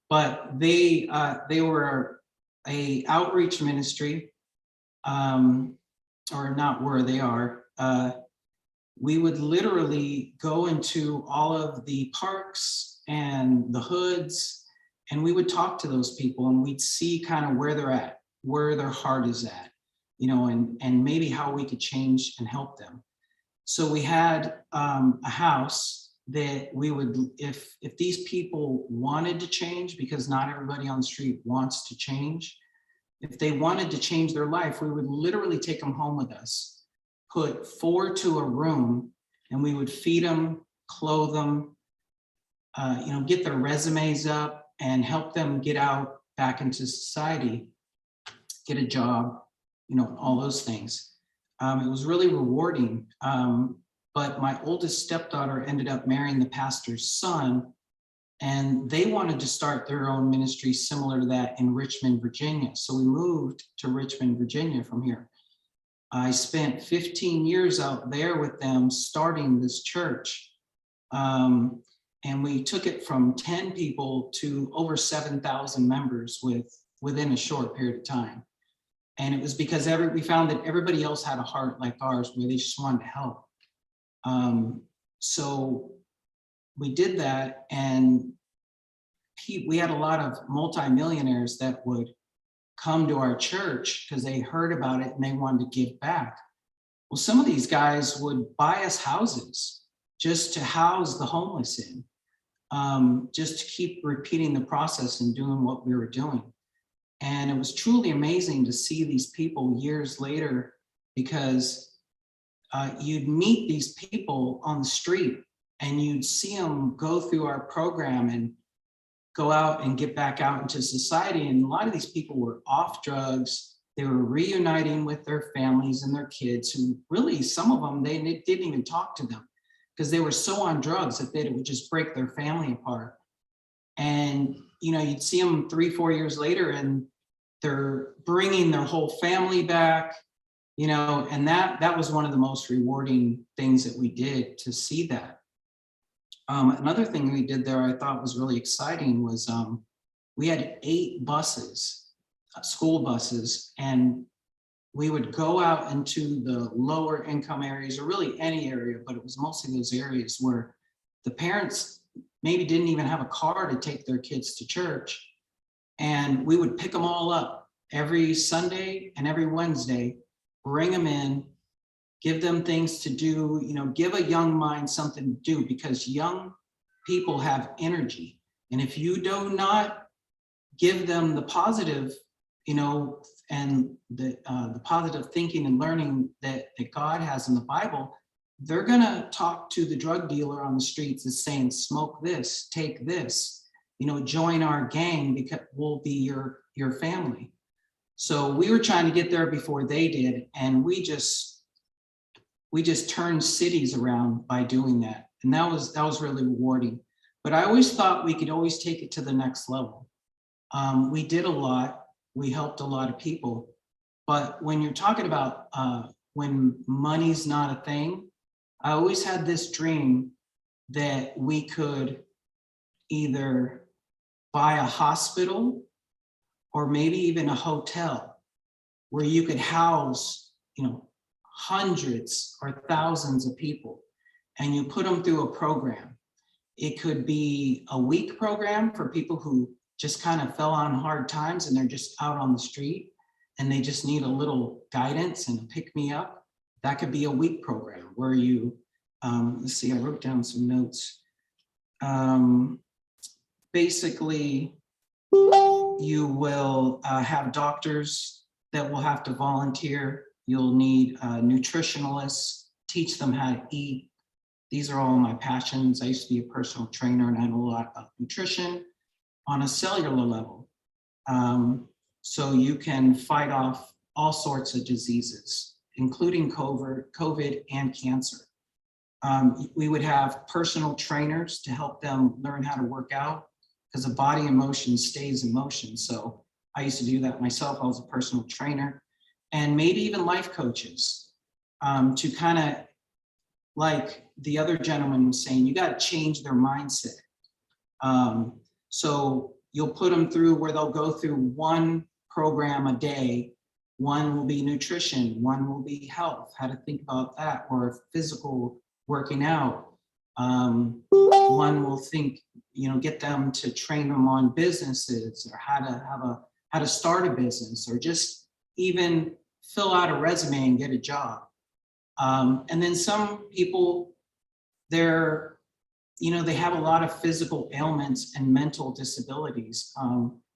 But they were a outreach ministry, or not where they are. We would literally go into all of the parks and the hoods, and we would talk to those people, and we'd see kind of where they're at, where their heart is at, and maybe how we could change and help them. So we had a house that we would, if these people wanted to change, because not everybody on the street wants to change, if they wanted to change their life, we would literally take them home with us, put 4 to a room, and we would feed them, clothe them, get their resumes up and help them get out back into society, get a job, all those things. It was really rewarding. But my oldest stepdaughter ended up marrying the pastor's son, and they wanted to start their own ministry similar to that in Richmond, Virginia. So we moved to Richmond, Virginia from here. I spent 15 years out there with them starting this church. And we took it from 10 people to over 7,000 members within a short period of time. And it was because we found that everybody else had a heart like ours where they just wanted to help. So we did that, and we had a lot of multimillionaires that would come to our church because they heard about it and they wanted to give back. Well, some of these guys would buy us houses just to house the homeless in, just to keep repeating the process and doing what we were doing. And it was truly amazing to see these people years later, because you'd meet these people on the street and you'd see them go through our program and go out and get back out into society. And a lot of these people were off drugs. They were reuniting with their families and their kids, who really, some of them, they didn't even talk to them because they were so on drugs that it would just break their family apart. And, you know, you'd see them 3-4 years later and they're bringing their whole family back, you know, and that was one of the most rewarding things that we did, to see that. Another thing we did there I thought was really exciting was we had 8 buses, school buses, and we would go out into the lower income areas, or really any area, but it was mostly those areas where the parents maybe didn't even have a car to take their kids to church. And we would pick them all up every Sunday and every Wednesday, bring them in, give them things to do, you know, give a young mind something to do, because young people have energy. And if you do not give them the positive, you know, and the positive thinking and learning that God has in the Bible, they're gonna talk to the drug dealer on the streets and saying, smoke this, take this, you know, join our gang because we'll be your family. So we were trying to get there before they did, and we just turned cities around by doing that. And that was really rewarding. But I always thought we could always take it to the next level. We did a lot, we helped a lot of people, but when you're talking about when money's not a thing, I always had this dream that we could either buy a hospital or maybe even a hotel where you could house, you know, hundreds or thousands of people, and you put them through a program. It could be a week program for people who just kind of fell on hard times and they're just out on the street and they just need a little guidance and a pick me up. That could be a week program where you, let's see, I wrote down some notes. Basically, you will have doctors that will have to volunteer. You'll need nutritionalists, teach them how to eat. These are all my passions. I used to be a personal trainer and I know a lot about nutrition on a cellular level. So you can fight off all sorts of diseases, including COVID and cancer. We would have personal trainers to help them learn how to work out, because the body in motion stays in motion. So I used to do that myself. I was a personal trainer, and maybe even life coaches to kind of, like the other gentleman was saying, you got to change their mindset. So you'll put them through where they'll go through one program a day. One will be nutrition, one will be health, how to think about that, or physical working out. One will think, you know, get them to train them on businesses, or how to start a business, or just even fill out a resume and get a job. And then some people, they're, you know, they have a lot of physical ailments and mental disabilities,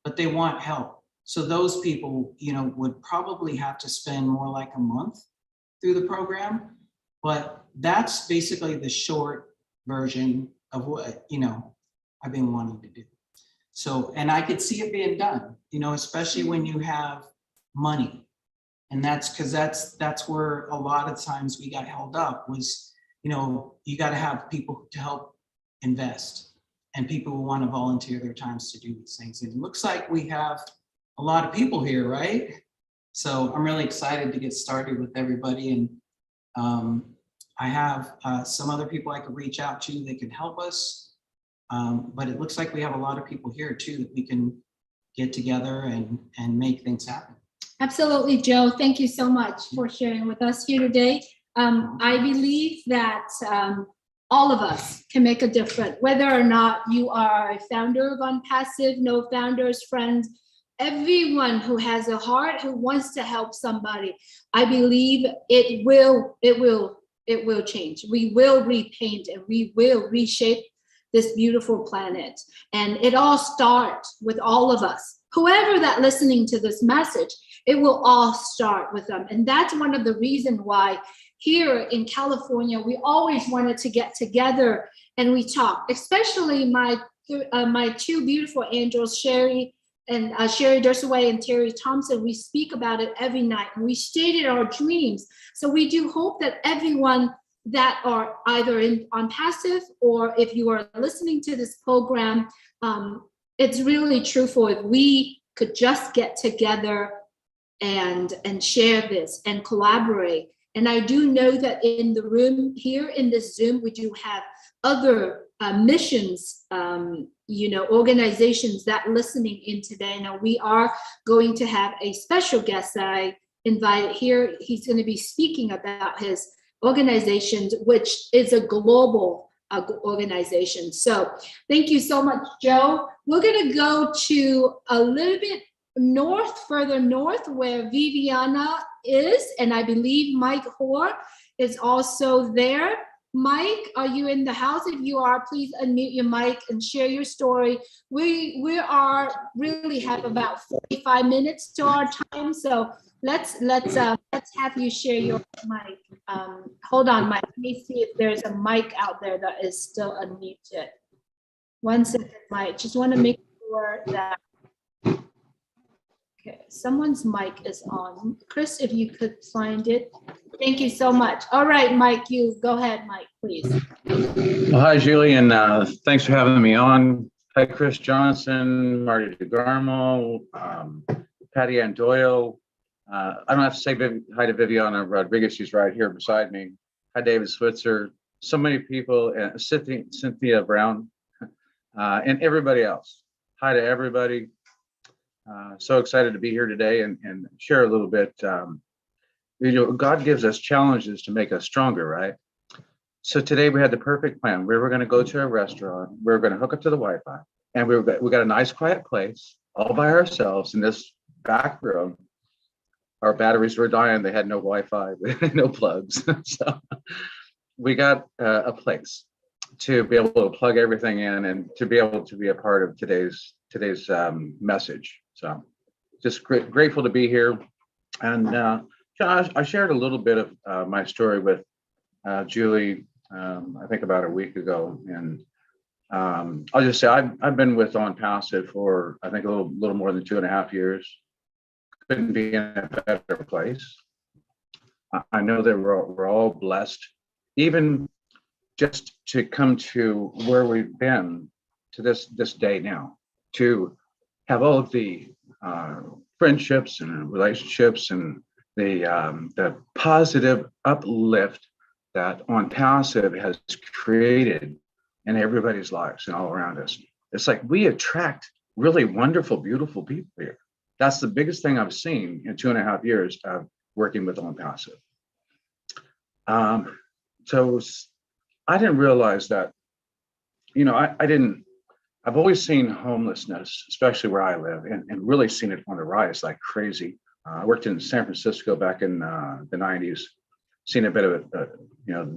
but they want help. So those people, you know, would probably have to spend more like a month through the program. But that's basically the short version of what, you know, I've been wanting to do. So, and I could see it being done, you know, especially when you have money. And that's because that's where a lot of times we got held up was, you know, you got to have people to help invest and people who want to volunteer their times to do these things. And it looks like we have a lot of people here, right? So I'm really excited to get started with everybody. And I have some other people I could reach out to that can help us. But it looks like we have a lot of people here too that we can get together and make things happen. Absolutely, Joe. Thank you so much for sharing with us here today. I believe that all of us can make a difference, whether or not you are a founder of ONPASSIVE, no founders, friends, everyone who has a heart, who wants to help somebody. I believe it will change. We will repaint and we will reshape this beautiful planet. And it all starts with all of us. Whoever that listening to this message, it will all start with them. And that's one of the reasons why here in California, we always wanted to get together and we talk, especially my two beautiful angels, Sherry Dursaway and Terry Thompson. We speak about it every night and we stated our dreams. So we do hope that everyone that are either in ONPASSIVE or if you are listening to this program, it's really truthful if we could just get together and share this and collaborate. And I do know that in the room here in this Zoom, we do have other missions, organizations that listening in today. Now we are going to have a special guest that I invited here. He's going to be speaking about his organizations, which is a global organization. So thank you so much, Joe. We're going to go to a little bit further north where Viviana is, and I believe Mike Hoare is also there. Mike, are you in the house? If you are, please unmute your mic and share your story. We are really have about 45 minutes to our time, so let's have you share your mic. Hold on, Mike. Let me see if there's a mic out there that is still unmuted. 1 second, Mike. Just want to make sure that. Okay, someone's mic is on. Chris, if you could find it. Thank you so much. All right, Mike, you go ahead, Mike, please. Well, hi, Julie, and thanks for having me on. Hi, Chris Johnson, Marty DeGarmo, Patty Ann Doyle. I don't have to say hi to Viviana Rodriguez. She's right here beside me. Hi, David Switzer. So many people, and Cynthia Brown, and everybody else. Hi to everybody. So excited to be here today and share a little bit. God gives us challenges to make us stronger, right? So today we had the perfect plan. We were going to go to a restaurant. We were going to hook up to the Wi-Fi, and we got a nice quiet place all by ourselves in this back room. Our batteries were dying. They had no Wi-Fi, no plugs. So we got a place to be able to plug everything in and to be able to be a part of today's message. So just grateful to be here. And I shared a little bit of my story with Julie, I think about a week ago. And I'll just say I've been with ONPASSIVE for, I think, a little more than 2.5 years. Couldn't be in a better place. I know that we're all blessed, even just to come to where we've been to this day now, to have all of the friendships and relationships and the positive uplift that ONPASSIVE has created in everybody's lives and all around us. It's like we attract really wonderful, beautiful people here. That's the biggest thing I've seen in 2.5 years of working with ONPASSIVE. So I didn't realize that, I've always seen homelessness, especially where I live, and really seen it on the rise like crazy. I worked in San Francisco back in the 90s, seen a bit of it,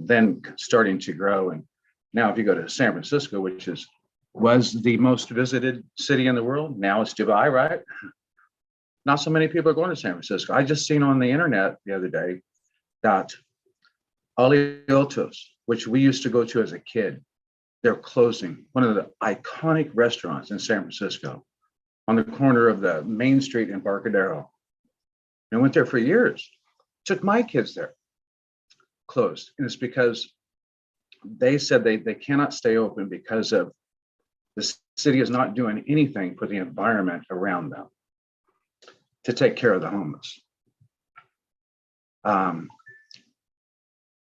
then starting to grow. And now if you go to San Francisco, which was the most visited city in the world, now it's Dubai, right? Not so many people are going to San Francisco. I just seen on the internet the other day that Aliotos, which we used to go to as a kid, they're closing. One of the iconic restaurants in San Francisco on the corner of the Main Street in Embarcadero. I went there for years, took my kids there, closed. And it's because they said they cannot stay open because of the city is not doing anything for the environment around them to take care of the homeless.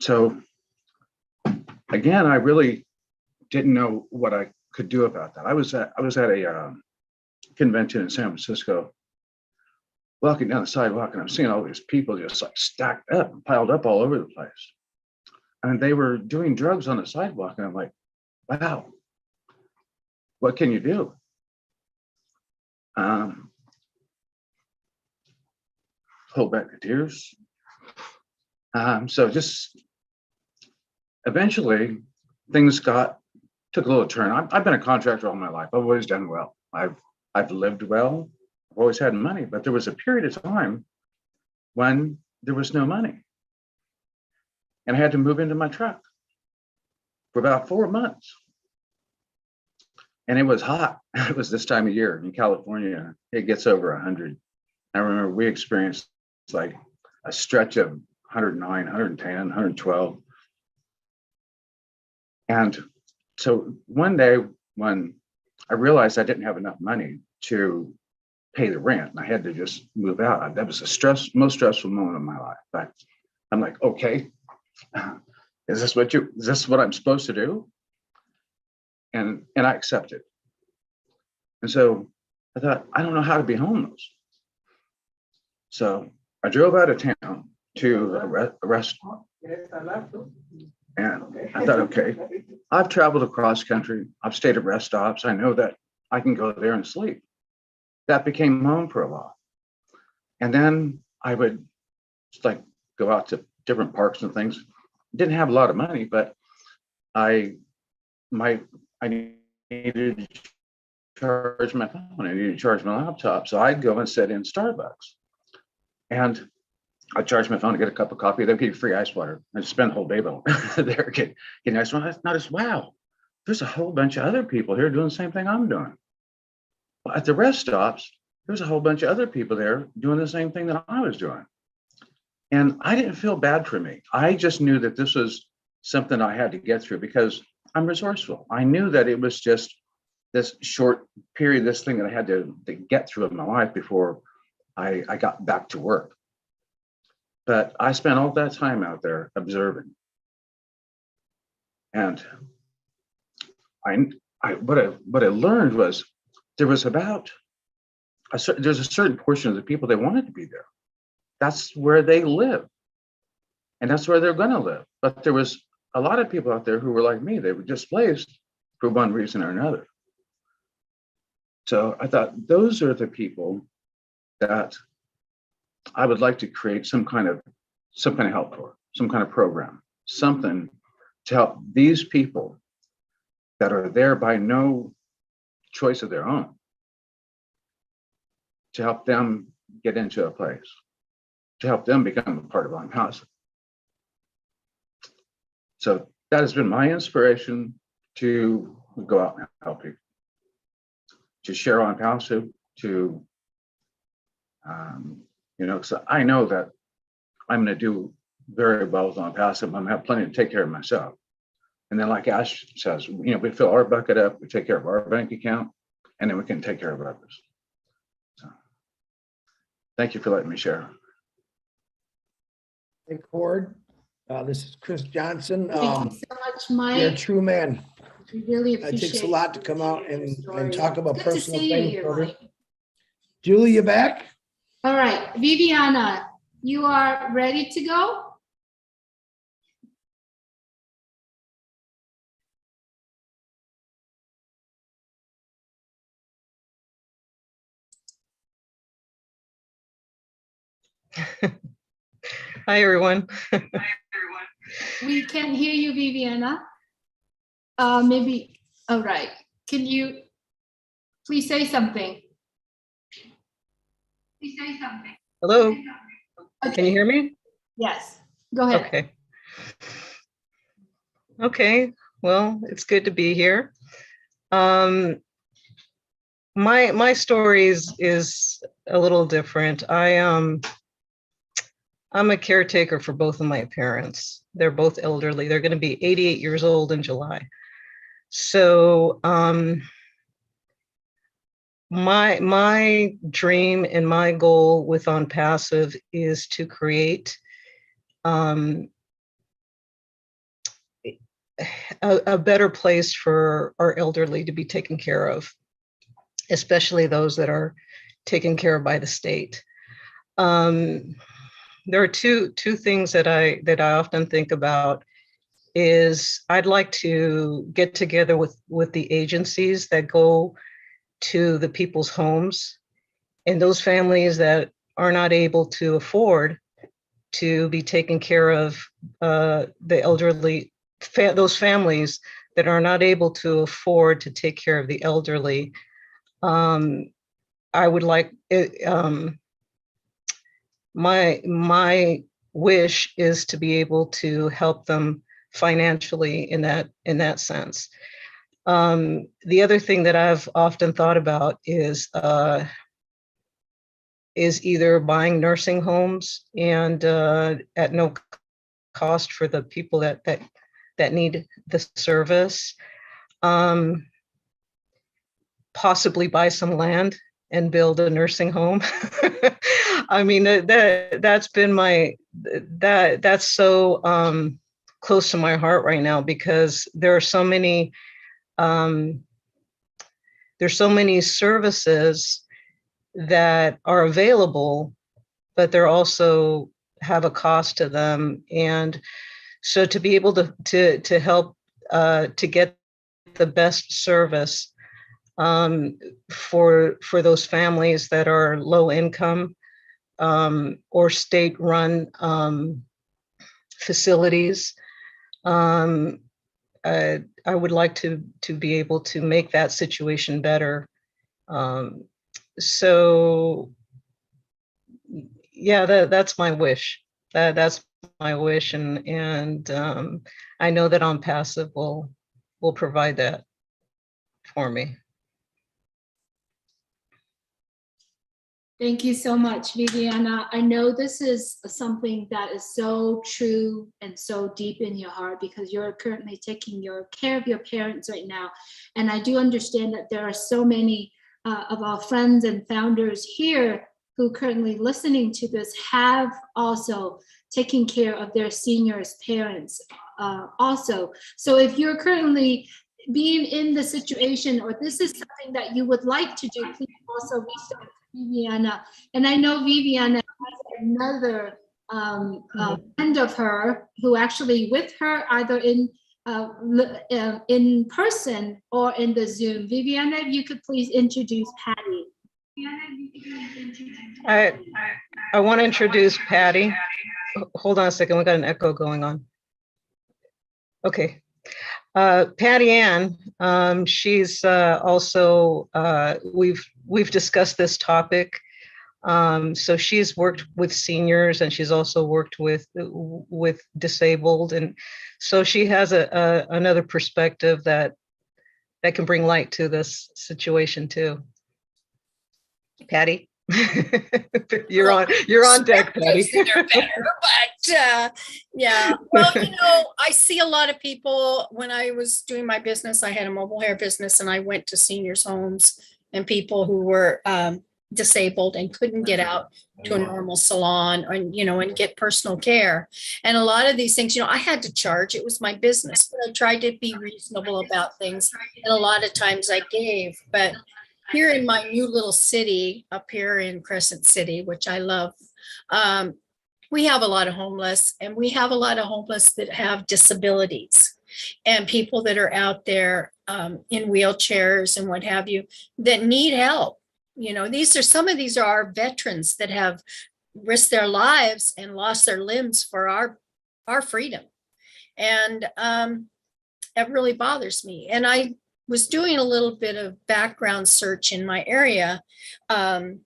So again, I really didn't know what I could do about that. I was at a convention in San Francisco walking down the sidewalk and I'm seeing all these people just like stacked up, piled up all over the place. And they were doing drugs on the sidewalk. And I'm like, wow, what can you do? Hold back the tears. So just eventually things took a little turn. I've been a contractor all my life. I've always done well. I've lived well. I've always had money, but there was a period of time when there was no money. And I had to move into my truck for about 4 months. And it was hot. It was this time of year in California. It gets over 100. I remember we experienced like a stretch of 109, 110, 112. And so one day when I realized I didn't have enough money to pay the rent, and I had to just move out. That was the most stressful moment of my life. But I'm like, okay, is this what I'm supposed to do? And I accepted. And so I thought, I don't know how to be homeless. So I drove out of town to a restaurant. And I thought, okay, I've traveled across country. I've stayed at rest stops. I know that I can go there and sleep. That became home for a while. And then I would just like go out to different parks and things. Didn't have a lot of money, but I needed to charge my phone. I needed to charge my laptop. So I'd go and sit in Starbucks. And I'd charge my phone to get a cup of coffee. They'd give you free ice water. I'd spend the whole day there getting ice water. I noticed, wow, there's a whole bunch of other people here doing the same thing I'm doing. Well, at the rest stops, there's a whole bunch of other people there doing the same thing that I was doing. And I didn't feel bad for me. I just knew that this was something I had to get through because I'm resourceful. I knew that it was just this short period, this thing that I had to get through in my life before I got back to work. But I spent all that time out there observing. And what I learned was there's a certain portion of the people that wanted to be there. That's where they live. And that's where they're going to live. But there was a lot of people out there who were like me. They were displaced for one reason or another. So I thought those are the people that I would like to create some kind of help for, some kind of program, something to help these people that are there by no choice of their own, to help them get into a place, to help them become a part of ONPASSIVE. So that has been my inspiration to go out and help people, to share ONPASSIVE, to so I know that I'm going to do very well with ONPASSIVE. I'm going to have plenty to take care of myself. And then like Ash says, we fill our bucket up, we take care of our bank account, and then we can take care of others. So thank you for letting me share. Hey, Cord. This is Chris Johnson. Thank you so much, Mike. You're a true man. We really It appreciate takes a lot to come out and talk about Good to personal see you things. here, Brother. Mike. Julie, you back? All right, Viviana, you are ready to go? Hi, everyone. We can't hear you, Viviana. Maybe, all right. Can you please say something? Please say something. Hello. Okay. Can you hear me? Yes, go ahead. Okay. Okay, well, it's good to be here. My story is a little different. I'm a caretaker for both of my parents. They're both elderly. They're going to be 88 years old in July. So my dream and my goal with ONPASSIVE is to create a better place for our elderly to be taken care of, especially those that are taken care of by the state. there are two things that I often think about. Is I'd like to get together with the agencies that go to the people's homes and those families that are not able to afford to be taken care of, the elderly, those families that are not able to afford to take care of the elderly. I would like it, my wish is to be able to help them financially in that sense. The other thing that I've often thought about is either buying nursing homes and at no cost for the people that need the service. Possibly buy some land and build a nursing home. I mean, that's been that's so close to my heart right now, because there are so many there's so many services that are available, but they're also have a cost to them. And so to be able to help to get the best service for those families that are low income or state-run facilities, I would like to be able to make that situation better. So yeah, that's my wish. That's my wish, and I know that ONPASSIVE will provide that for me. Thank you so much, Viviana. I know this is something that is so true and so deep in your heart, because you're currently taking care of your parents right now. And I do understand that there are so many of our friends and founders here who currently listening to this have also taken care of their seniors' parents also. So if you're currently being in the situation, or this is something that you would like to do, please also reach out to Viviana. And I know Viviana has another friend of her who actually with her either in person or in the Zoom. Viviana, if you could please introduce Patty. I want to introduce Patty. Hold on a second, we got an echo going on. Okay. Patty Ann, she's also, we've discussed this topic. So she's worked with seniors, and she's also worked with disabled. And so she has another perspective that can bring light to this situation too. Patty, you're on deck, Patty. Yeah, well, I see a lot of people. When I was doing my business, I had a mobile hair business, and I went to seniors' homes and people who were disabled and couldn't get out to a normal salon, and get personal care. And a lot of these things, I had to charge. It was my business, but I tried to be reasonable about things. And a lot of times I gave, but here in my new little city up here in Crescent City, which I love, we have a lot of homeless, and we have a lot of homeless that have disabilities, and people that are out there in wheelchairs and what have you that need help. Some of these are our veterans that have risked their lives and lost their limbs for our freedom. And it really bothers me. And I was doing a little bit of background search in my area. And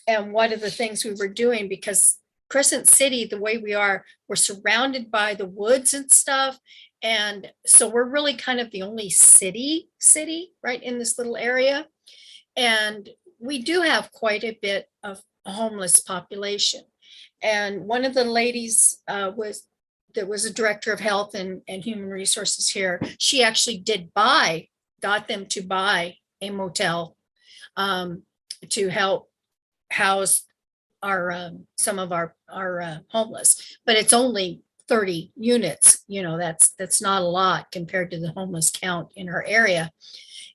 one of the things we were doing, because Crescent City, the way we are, we're surrounded by the woods and stuff. And so we're really kind of the only city right in this little area. And we do have quite a bit of a homeless population. And one of the ladies was a director of health and human resources here. She actually got them to buy a motel to help house some of our homeless, but it's only 30 units. That's not a lot compared to the homeless count in her area.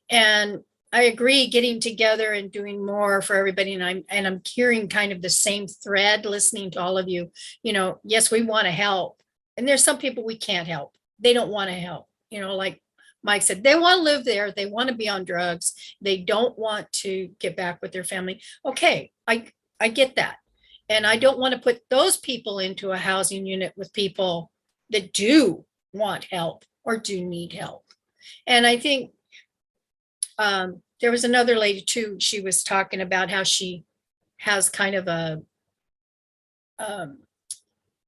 And I agree, getting together and doing more for everybody. And I'm hearing kind of the same thread, listening to all of you. You know, yes, we want to help. And there's some people we can't help. They don't want to help. You know, like Mike said, they want to live there. They want to be on drugs. They don't want to get back with their family. Okay, I get that. And I don't want to put those people into a housing unit with people that do want help or do need help. And I think there was another lady too. She was talking about how she has kind of a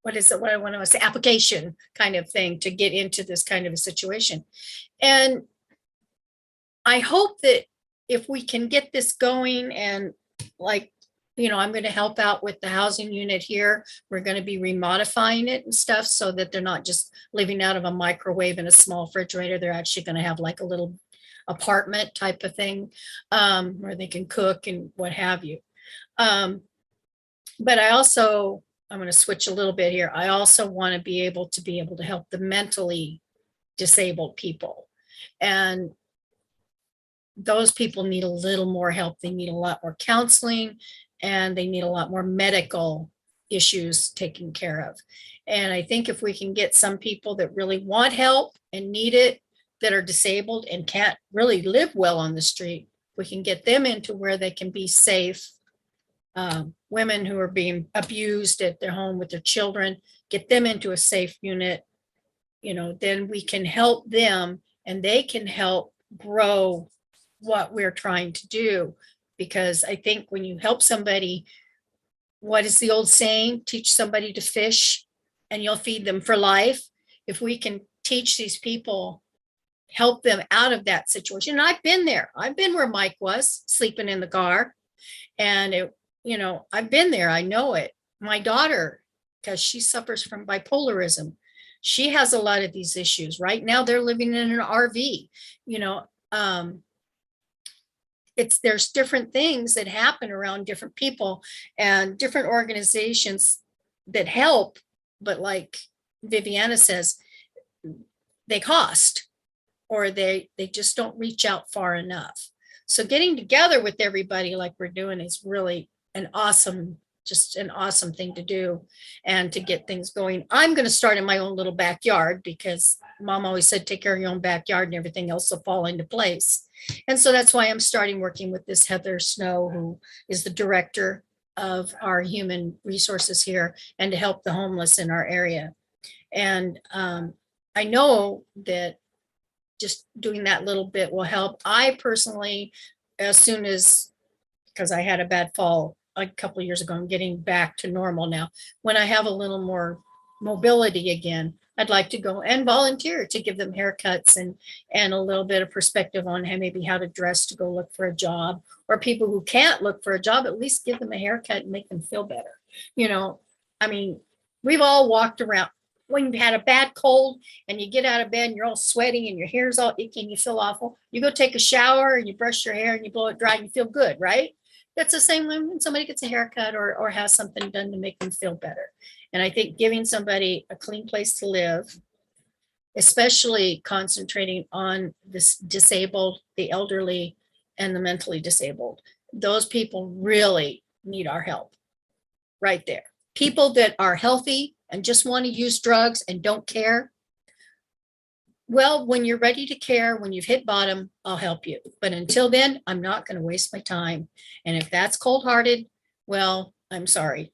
what is it? What I want to say, application kind of thing to get into this kind of a situation. And I hope that if we can get this going, and like, you know, I'm going to help out with the housing unit here. We're going to be remodifying it and stuff so that they're not just living out of a microwave and a small refrigerator. They're actually going to have like a little apartment type of thing where they can cook and what have you. But I also, I'm going to switch a little bit here. I also want to be able to help the mentally disabled people. And those people need a little more help. They need a lot more counseling, and they need a lot more medical issues taken care of. And I think if we can get some people that really want help and need it, that are disabled and can't really live well on the street, we can get them into where they can be safe. Women who are being abused at their home with their children, get them into a safe unit. You know, then we can help them and they can help grow what we're trying to do. Because I think when you help somebody, what is the old saying? Teach somebody to fish and you'll feed them for life. If we can teach these people, help them out of that situation. And I've been there. I've been where Mike was, sleeping in the car. And it, you know, I've been there. I know it. My daughter, because she suffers from bipolarism, she has a lot of these issues. Right now they're living in an RV. You know, there's different things that happen around different people and different organizations that help, but like Viviana says, they cost, or they just don't reach out far enough. So getting together with everybody like we're doing is really just an awesome thing to do and to get things going. I'm going to start in my own little backyard because Mom always said, take care of your own backyard and everything else will fall into place. And so that's why I'm starting working with this Heather Snow, who is the director of our human resources here, and to help the homeless in our area. And I know that just doing that little bit will help. I personally, as soon as, because I had a bad fall a couple of years ago, I'm getting back to normal now. When I have a little more mobility again, I'd like to go and volunteer to give them haircuts and a little bit of perspective on maybe how to dress to go look for a job, or people who can't look for a job, at least give them a haircut and make them feel better. You know, I mean, we've all walked around when you had a bad cold and you get out of bed and you're all sweating and your hair's all icky and you feel awful. You go take a shower and you brush your hair and you blow it dry and you feel good, right? That's the same when somebody gets a haircut or has something done to make them feel better. And I think giving somebody a clean place to live, especially concentrating on this disabled, the elderly, and the mentally disabled, those people really need our help right there. People that are healthy and just want to use drugs and don't care. Well, when you're ready to care, when you've hit bottom, I'll help you. But until then, I'm not going to waste my time. And if that's cold-hearted, well, I'm sorry.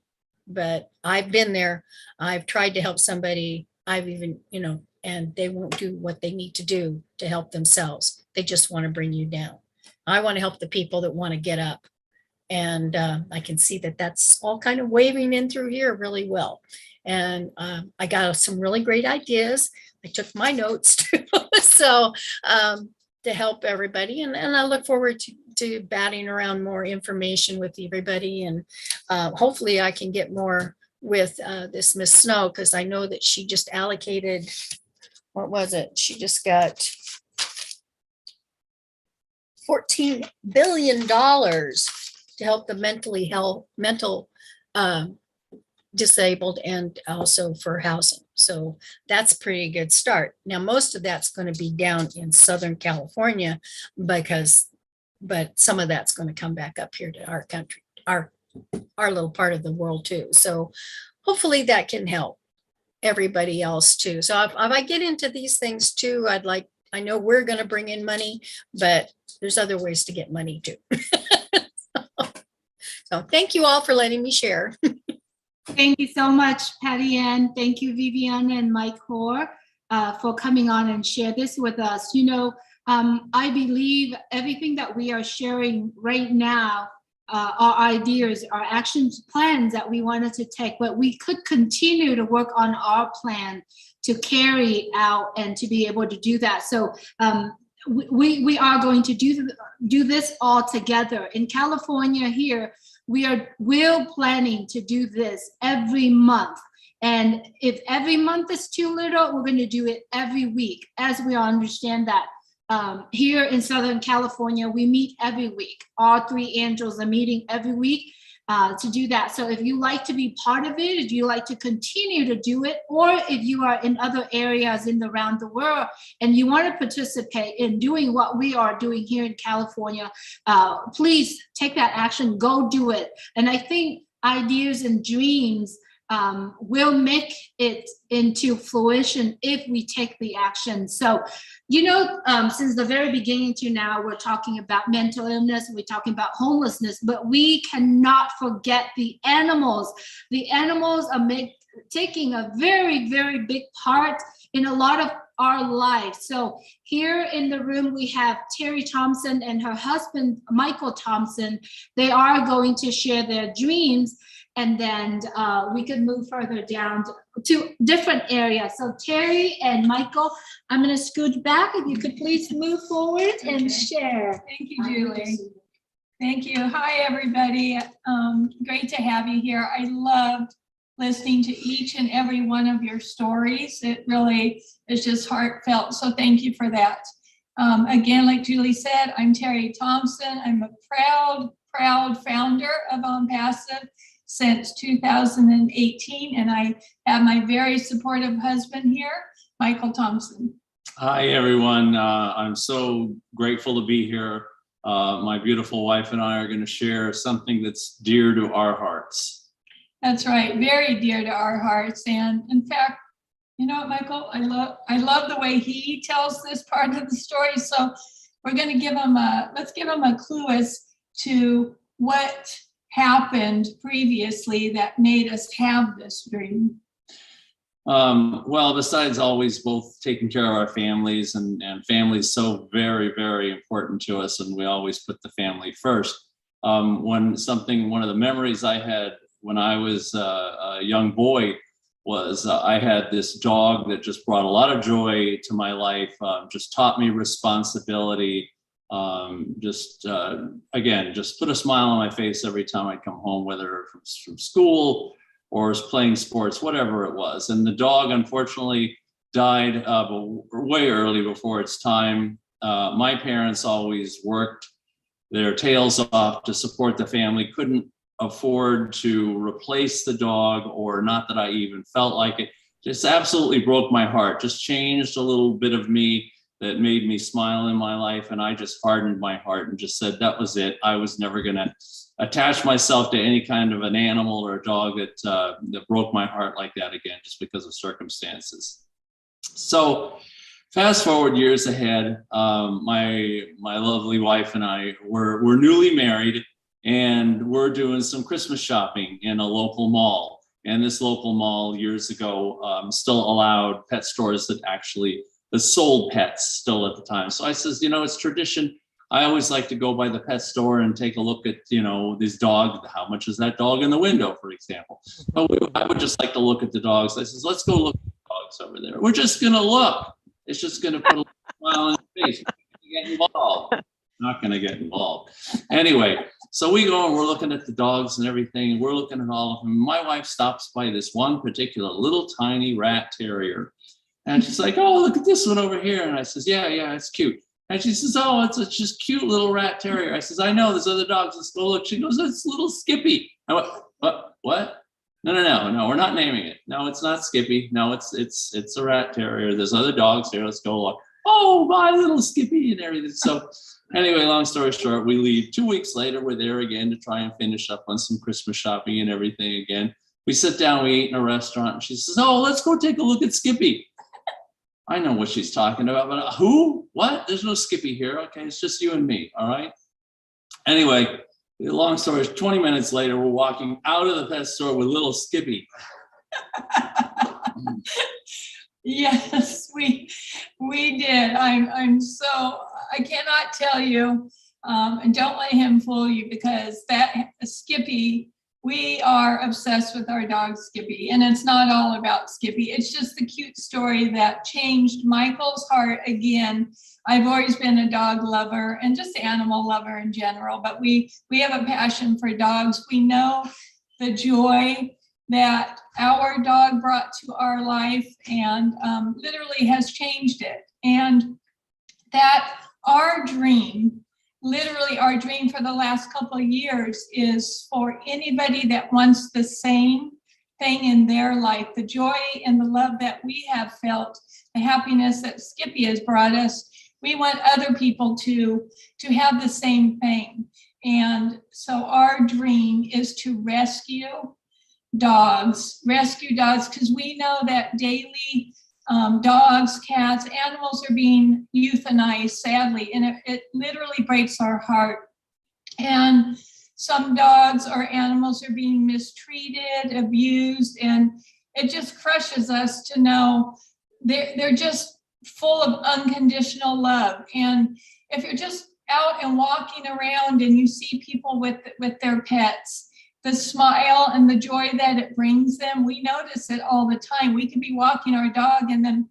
But I've been there. I've tried to help somebody. I've even, you know, and they won't do what they need to do to help themselves. They just want to bring you down. I want to help the people that want to get up. And I can see that that's all kind of waving in through here really well. And I got some really great ideas. I took my notes too. So to help everybody. And I look forward to batting around more information with everybody. And hopefully I can get more with this Miss Snow, because I know that she just allocated, what was it? She just got $14 billion to help the mental disabled, and also for housing. So that's a pretty good start. Now, most of that's going to be down in Southern California because but some of that's going to come back up here to our country, our little part of the world too. So hopefully that can help everybody else too. So if I get into these things too, I know we're going to bring in money, but there's other ways to get money too. So thank you all for letting me share. Thank you so much, Patty Ann. Thank you, Vivian and Mike Hoare, for coming on and share this with us. You know, I believe everything that we are sharing right now, our ideas, our action plans that we wanted to take, but we could continue to work on our plan to carry out and to be able to do that. So we are going to do this all together. In California here, we're planning to do this every month. And if every month is too little, we're going to do it every week, as we all understand that. Here in Southern California, we meet every week. All three angels are meeting every week to do that. So if you like to be part of it, if you like to continue to do it, or if you are in other areas around the world and you want to participate in doing what we are doing here in California, please take that action, go do it. And I think ideas and dreams will make it into fruition if we take the action. So, you know, since the very beginning to now, we're talking about mental illness, we're talking about homelessness, but we cannot forget the animals. The animals are taking a very, very big part in a lot of our lives. So here in the room, we have Terry Thompson and her husband, Michael Thompson. They are going to share their dreams. And then we can move further down to different areas. So Terry and Michael, I'm going to scoot back. If you could please move forward and share. Thank you, Julie. Thank you. Hi, everybody. Great to have you here. I loved listening to each and every one of your stories. It really is just heartfelt. So thank you for that. Again, like Julie said, I'm Terry Thompson. I'm a proud founder of ONPASSIVE since 2018, and I have my very supportive husband here, Michael Thompson. Hi, everyone. I'm so grateful to be here. My beautiful wife and I are going to share something that's dear to our hearts. That's right, very dear to our hearts. And in fact, you know what, Michael, I love the way he tells this part of the story. So we're going to let's give him a clue as to what happened previously that made us have this dream. Well, besides always both taking care of our families, and family is so very, very important to us, and we always put the family first. One of the memories I had when I was a young boy was I had this dog that just brought a lot of joy to my life, just taught me responsibility. Again, just put a smile on my face every time I come home, whether from school or was playing sports, whatever it was. And the dog unfortunately died way early before its time. My parents always worked their tails off to support the family, couldn't afford to replace the dog, or not that I even felt like it. Just absolutely broke my heart, just changed a little bit of me that made me smile in my life. And I just hardened my heart and just said that was it. I was never going to attach myself to any kind of an animal or a dog that broke my heart like that again, just because of circumstances. So fast forward years ahead, my lovely wife and I were newly married, and we're doing some Christmas shopping in a local mall. And this local mall years ago still allowed pet stores that actually sold pets still at the time. So I says, you know, it's tradition. I always like to go by the pet store and take a look at, you know, these dogs. How much is that dog in the window, for example? I would just like to look at the dogs. I says, let's go look at the dogs over there. We're just going to look. It's just going to put a smile on your face. We're gonna get involved. Not going to get involved. Anyway, so we go and we're looking at the dogs and everything. And we're looking at all of them. My wife stops by this one particular little tiny rat terrier. And she's like, oh, look at this one over here. And I says, yeah, it's cute. And she says, oh, it's just cute little rat terrier. I says, I know, there's other dogs. Let's go look. She goes, it's little Skippy. I went, what? No, we're not naming it. No, it's not Skippy. No, it's a rat terrier. There's other dogs here. Let's go look. Oh, my little Skippy and everything. So Anyway, long story short, we leave. 2 weeks later, we're there again to try and finish up on some Christmas shopping and everything again. We sit down, we eat in a restaurant, and she says, "Oh, let's go take a look at Skippy." I know what she's talking about, but who? What? There's no Skippy here. Okay, it's just you and me, all right? Anyway, long story is 20 minutes later, we're walking out of the pet store with little Skippy. Yes, we did. I cannot tell you, and don't let him fool you, because that Skippy, we are obsessed with our dog Skippy, and it's not all about Skippy. It's just the cute story that changed Michael's heart again. I've always been a dog lover and just animal lover in general, but we have a passion for dogs. We know the joy that our dog brought to our life, and literally has changed it. And that our dream, literally our dream for the last couple of years, is for anybody that wants the same thing in their life, the joy and the love that we have felt, the happiness that Skippy has brought us. We want other people to have the same thing. And so our dream is to rescue dogs, because we know that daily dogs, cats, animals are being euthanized, sadly, and it literally breaks our heart. And some dogs or animals are being mistreated, abused, and it just crushes us to know they're just full of unconditional love. And if you're just out and walking around and you see people with their pets, the smile and the joy that it brings them, we notice it all the time. We could be walking our dog, and then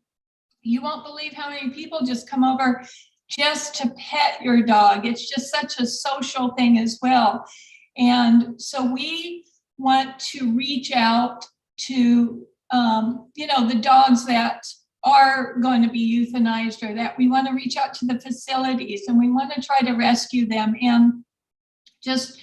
you won't believe how many people just come over just to pet your dog. It's just such a social thing as well. And so we want to reach out to, the dogs that are going to be euthanized, or that we want to reach out to the facilities, and we want to try to rescue them, and just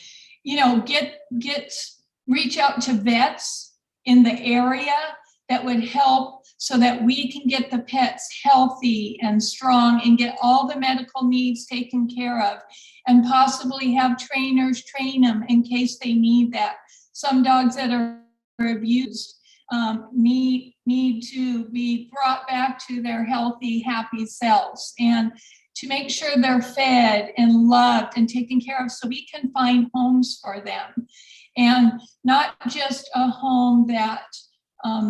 reach out to vets in the area that would help, so that we can get the pets healthy and strong and get all the medical needs taken care of, and possibly have trainers train them in case they need that. Some dogs that are abused need to be brought back to their healthy, happy selves, and to make sure they're fed and loved and taken care of, so we can find homes for them. And not just a home that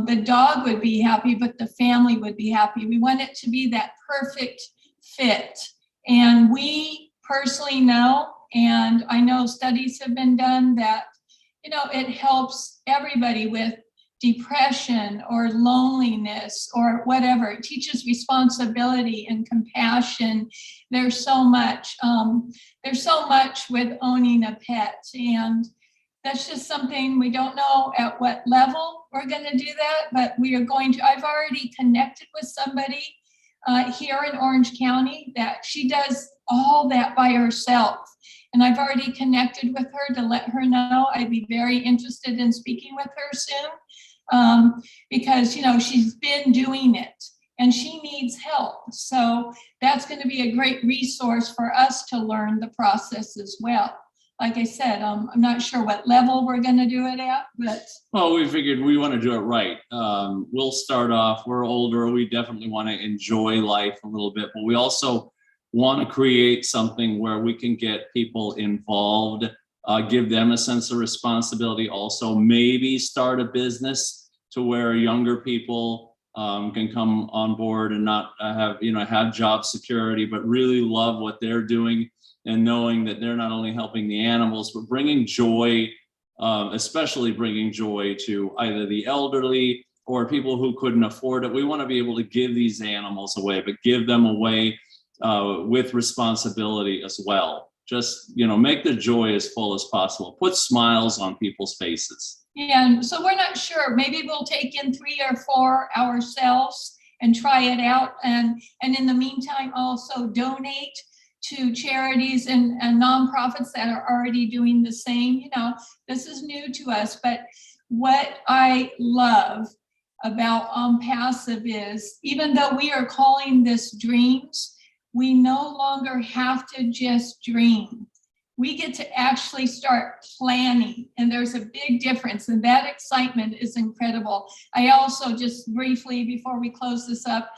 the dog would be happy, but the family would be happy. We want it to be that perfect fit. And we personally know, and I know studies have been done, that it helps everybody with depression or loneliness or whatever. It teaches responsibility and compassion. There's so much with owning a pet, and that's just something we don't know at what level we're going to do that, but we are going to. I've already connected with somebody here in Orange County that she does all that by herself. And I've already connected with her to let her know I'd be very interested in speaking with her soon, because she's been doing it and she needs help. So that's going to be a great resource for us to learn the process as well. Like I said, I'm not sure what level we're going to do it at, but. Well, we figured we want to do it right. We'll start off, we're older, we definitely want to enjoy life a little bit, but we also want to create something where we can get people involved, give them a sense of responsibility, also maybe start a business to where younger people can come on board and not have job security, but really love what they're doing, and knowing that they're not only helping the animals, but bringing joy, especially bringing joy to either the elderly or people who couldn't afford it. We want to be able to give these animals away, but give them away with responsibility as well. Just, make the joy as full as possible. Put smiles on people's faces. Yeah, and so we're not sure. Maybe we'll take in 3 or 4 ourselves and try it out. And in the meantime, also donate to charities and nonprofits that are already doing the same. This is new to us, but what I love about ONPASSIVE is, even though we are calling this dreams, we no longer have to just dream. We get to actually start planning, and there's a big difference, and that excitement is incredible. I also, just briefly before we close this up,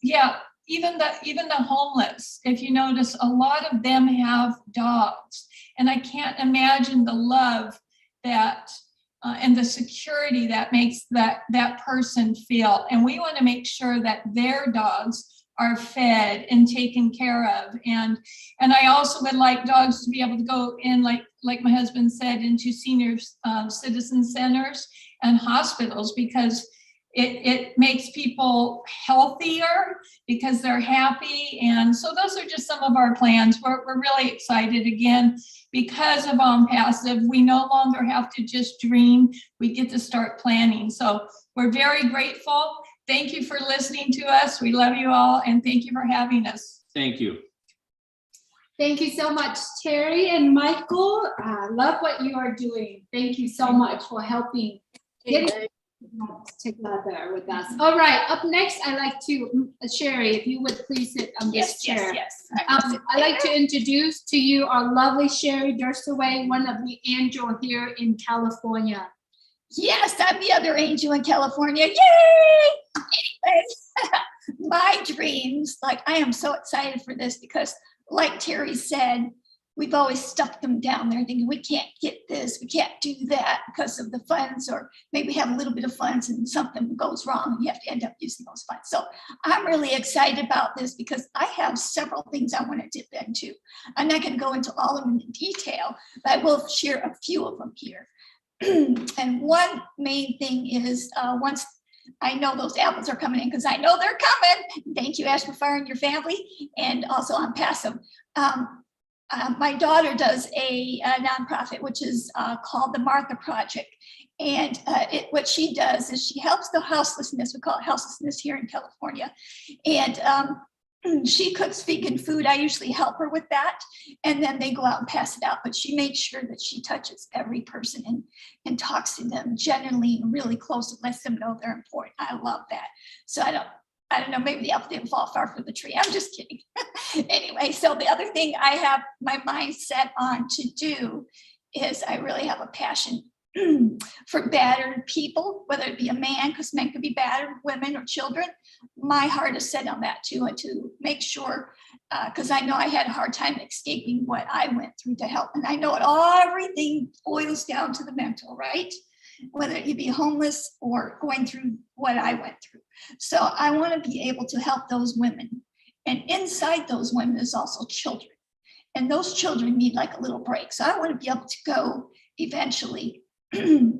yeah, even the homeless, if you notice, a lot of them have dogs, and I can't imagine the love that and the security that makes that person feel. And we want to make sure that their dogs are fed and taken care of. And I also would like dogs to be able to go in, like my husband said, into senior citizen centers and hospitals, because it makes people healthier because they're happy. And so those are just some of our plans. We're really excited. Again, because of ONPASSIVE, we no longer have to just dream. We get to start planning. So we're very grateful. Thank you for listening to us. We love you all, and thank you for having us. Thank you. Thank you so much, Terry and Michael. I love what you are doing. Thank you so much for helping get together with us. All right, up next, I'd like to, Sherry, if you would please sit on this chair. Yes. I'd like to introduce to you our lovely Sherry Durstaway, one of the angels here in California. Yes, I'm the other angel in California. Yay! Anyways, my dreams, like I am so excited for this because like Terry said, we've always stuffed them down there thinking we can't get this, we can't do that because of the funds, or maybe we have a little bit of funds and something goes wrong and you have to end up using those funds. So I'm really excited about this because I have several things I want to dip into. I'm not going to go into all of them in detail, but I will share a few of them here. And one main thing is once I know those apples are coming in, because I know they're coming. Thank you, Ashby Fire and your family, and also ONPASSIVE. My daughter does a nonprofit, which is called the Martha Project. And what she does is she helps the houselessness, we call it houselessness here in California. And she cooks vegan food. I usually help her with that. And then they go out and pass it out. But she makes sure that she touches every person and talks to them generally and really close and lets them know they're important. I love that. So I don't know, maybe the apple didn't fall far from the tree. I'm just kidding. Anyway, so the other thing I have my mind set on to do is I really have a passion for battered people, whether it be a man, because men could be battered, women or children. My heart is set on that too, and to make sure, because I know I had a hard time escaping what I went through to help. And I know everything boils down to the mental, right? Whether you be homeless or going through what I went through. So I want to be able to help those women. And inside those women is also children. And those children need like a little break. So I want to be able to go eventually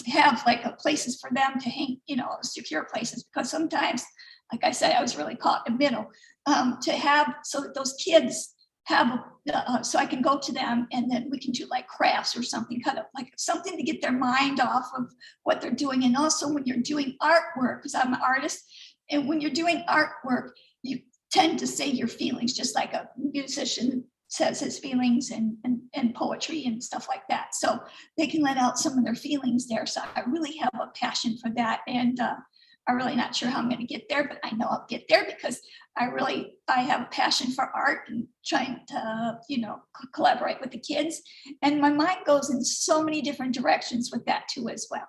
have like places for them to hang, secure places, because sometimes, like I said, I was really caught in the middle, to have so that those kids have so I can go to them and then we can do like crafts or something, kind of like something to get their mind off of what they're doing. And also when you're doing artwork, because I'm an artist, and when you're doing artwork, you tend to say your feelings, just like a musician says his feelings and poetry and stuff like that. So they can let out some of their feelings there. So I really have a passion for that. And I'm really not sure how I'm going to get there, but I know I'll get there because I have a passion for art and trying to, collaborate with the kids. And my mind goes in so many different directions with that too as well.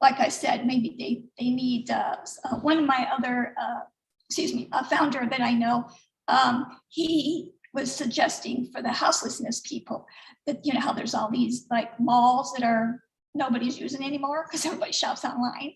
Like I said, maybe they need one of my other, a founder that I know, he was suggesting for the houselessness people that, how there's all these like malls that are nobody's using anymore because everybody shops online.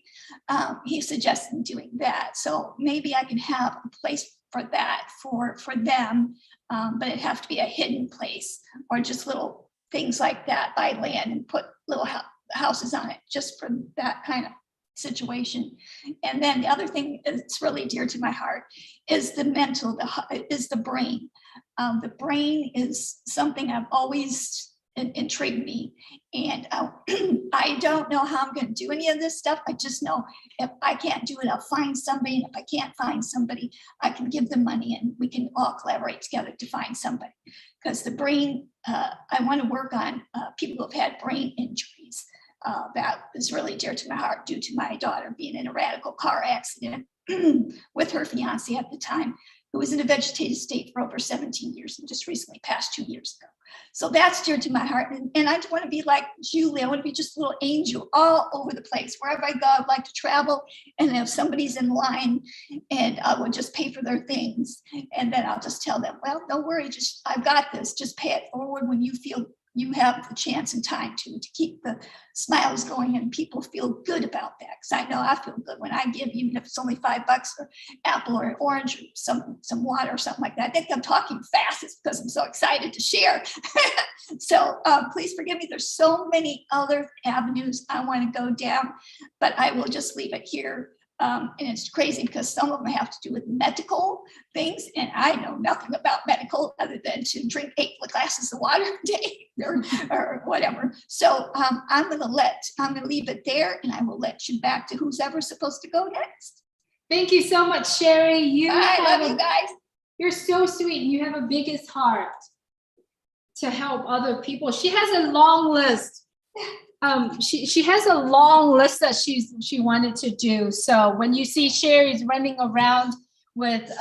He's suggesting doing that. So maybe I can have a place for that for them, but it'd have to be a hidden place or just little things like that, buy land and put little houses on it just for that kind of situation. And then the other thing that's really dear to my heart is the mental, is the brain. The brain is something I've always intrigued me. And I don't know how I'm going to do any of this stuff. I just know if I can't do it, I'll find somebody. And if I can't find somebody, I can give them money and we can all collaborate together to find somebody. Because the brain, I want to work on people who have had brain injuries. That is really dear to my heart due to my daughter being in a radical car accident with her fiance at the time. who was in a vegetative state for over 17 years and just recently passed 2 years ago. So that's dear to my heart. And I want to be like Julie. I want to be just a little angel all over the place. Wherever I go, I'd like to travel. And if somebody's in line, and I will just pay for their things. And then I'll just tell them, well, don't worry, just I've got this. Just pay it forward when you feel you have the chance and time to keep the smiles going, and people feel good about that. Because I know I feel good when I give, even if it's only $5 for apple or an orange or some water or something like that. I think I'm talking fast. It's because I'm so excited to share. So please forgive me. There's so many other avenues I want to go down, but I will just leave it here. And it's crazy because some of them have to do with medical things, and I know nothing about medical other than to drink 8 glasses of water a day or whatever. So I'm going to leave it there, and I will let you back to who's ever supposed to go next. Thank you so much, Sherry. I love you guys. You're so sweet. You have a biggest heart to help other people. She has a long list. She has a long list that she wanted to do. So when you see Sherry's running around with,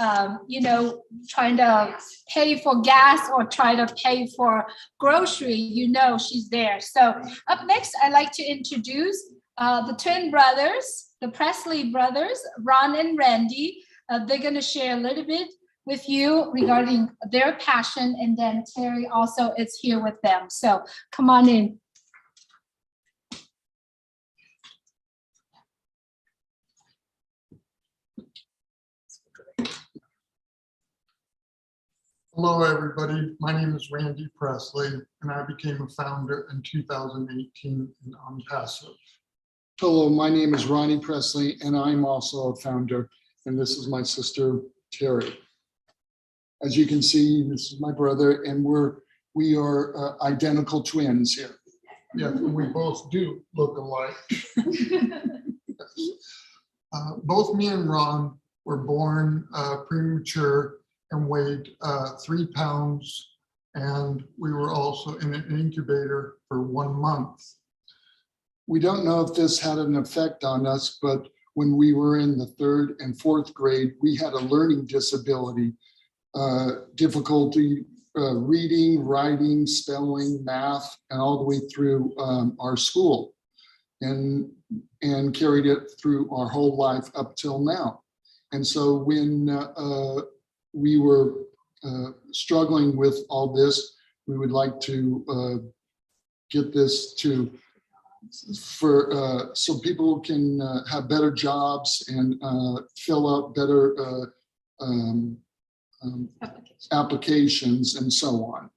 trying to pay for gas or try to pay for grocery, she's there. So up next, I'd like to introduce the twin brothers, the Presley brothers, Ron and Randy. They're going to share a little bit with you regarding their passion, and then Terry also is here with them. So come on in. Hello, everybody. My name is Randy Presley, and I became a founder in 2018 in ONPASSIVE. Hello, my name is Ronnie Presley, and I'm also a founder, and this is my sister, Terry. As you can see, this is my brother, and we are identical twins here. Yeah, we both do look alike. Both me and Ron were born premature and weighed 3 pounds, and we were also in an incubator for 1 month. We don't know if this had an effect on us, but when we were in the 3rd and 4th grade, we had a learning disability, difficulty reading, writing, spelling, math, and all the way through our school, and carried it through our whole life up till now. And so when we were struggling with all this, we would like to get this so people can have better jobs and fill out better applications and so on.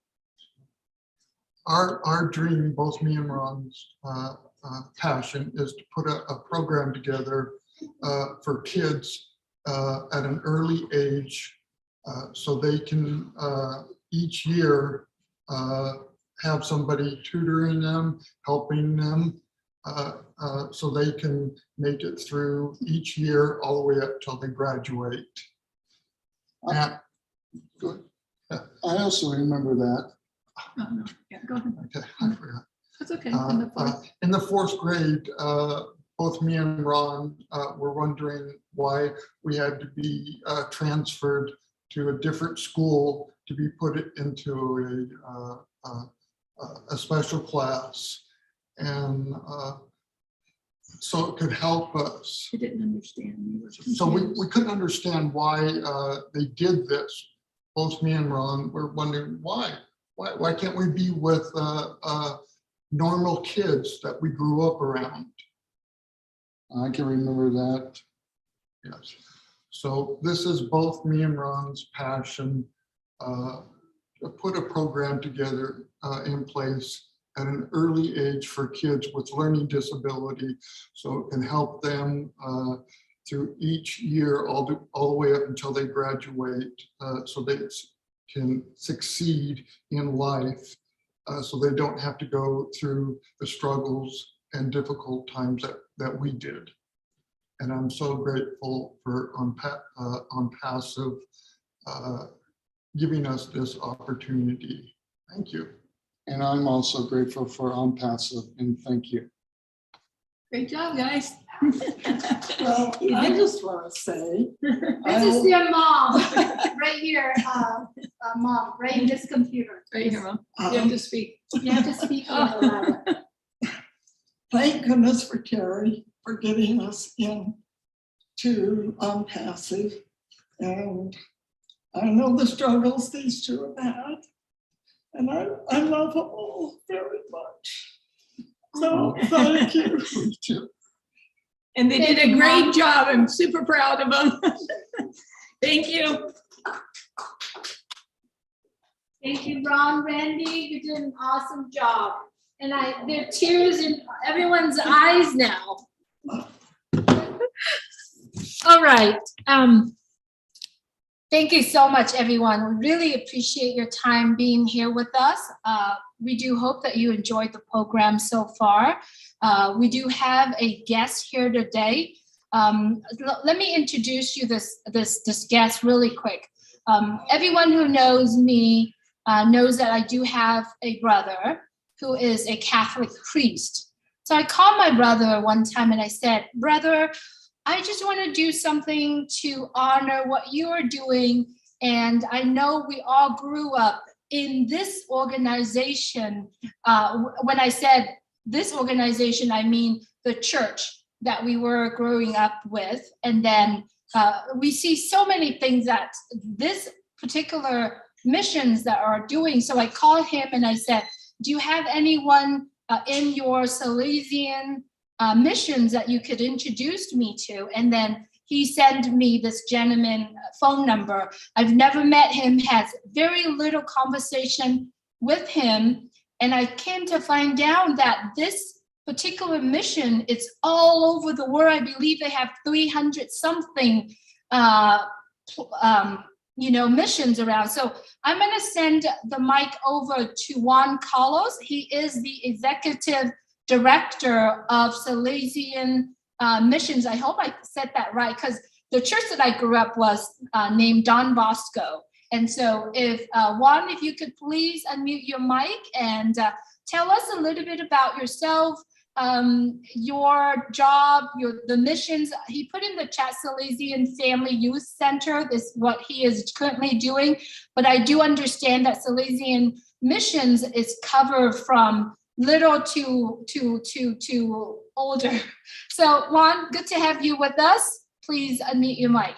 Our dream, both me and Ron's passion, is to put a program together for kids at an early age, so they can each year have somebody tutoring them, helping them, so they can make it through each year all the way up till they graduate. I also remember that. Oh, no. Yeah, go ahead. Okay, I forgot. That's okay. In the 4th grade, both me and Ron were wondering why we had to be transferred to a different school to be put into a special class, and so it could help us. She didn't understand. So we couldn't understand why they did this. Both me and Ron were wondering why can't we be with normal kids that we grew up around? I can remember that. Yes. So this is both me and Ron's passion, to put a program together in place at an early age for kids with learning disability, so it can help them through each year all the way up until they graduate, so they can succeed in life, so they don't have to go through the struggles and difficult times that we did. And I'm so grateful for ONPASSIVE giving us this opportunity. Thank you. And I'm also grateful for ONPASSIVE, and thank you. Great job, guys. Well, I just want to say, This is your mom, right here, mom, right in this computer. Right here, Mom. You have to speak. You have to speak a little louder. thank goodness for Terry for getting us in to ONPASSIVE. And I know the struggles these two have had. And I love them all very much. So thank you. And they did a great job. I'm super proud of them. Thank you. Thank you, Ron, Randy, you did an awesome job. And there are tears in everyone's eyes now. All right. Thank you so much, everyone. We really appreciate your time being here with us. We do hope that you enjoyed the program so far. We do have a guest here today. Let me introduce you this guest really quick. Everyone who knows me knows that I do have a brother who is a Catholic priest. So I called my brother one time and I said, brother, I just want to do something to honor what you are doing. And I know we all grew up in this organization. When I said this organization, I mean the church that we were growing up with. And then we see so many things that this particular missions that are doing. So I called him and I said, do you have anyone in your Salesian missions that you could introduce me to? And then he sent me this gentleman phone number. I've never met him, has very little conversation with him. And I came to find out that this particular mission, it's all over the world. I believe they have 300 something missions around. So I'm going to send the mic over to Juan Carlos. He is the executive director of Salesian missions. I hope I said that right, because the church that I grew up was named Don Bosco. And so if Juan, if you could please unmute your mic and tell us a little bit about yourself, your job, the missions. He put in the chat Salesian Family Youth Center, this what he is currently doing. But I do understand that Salesian missions is covered from little to older. So Juan, good to have you with us. Please unmute your mic.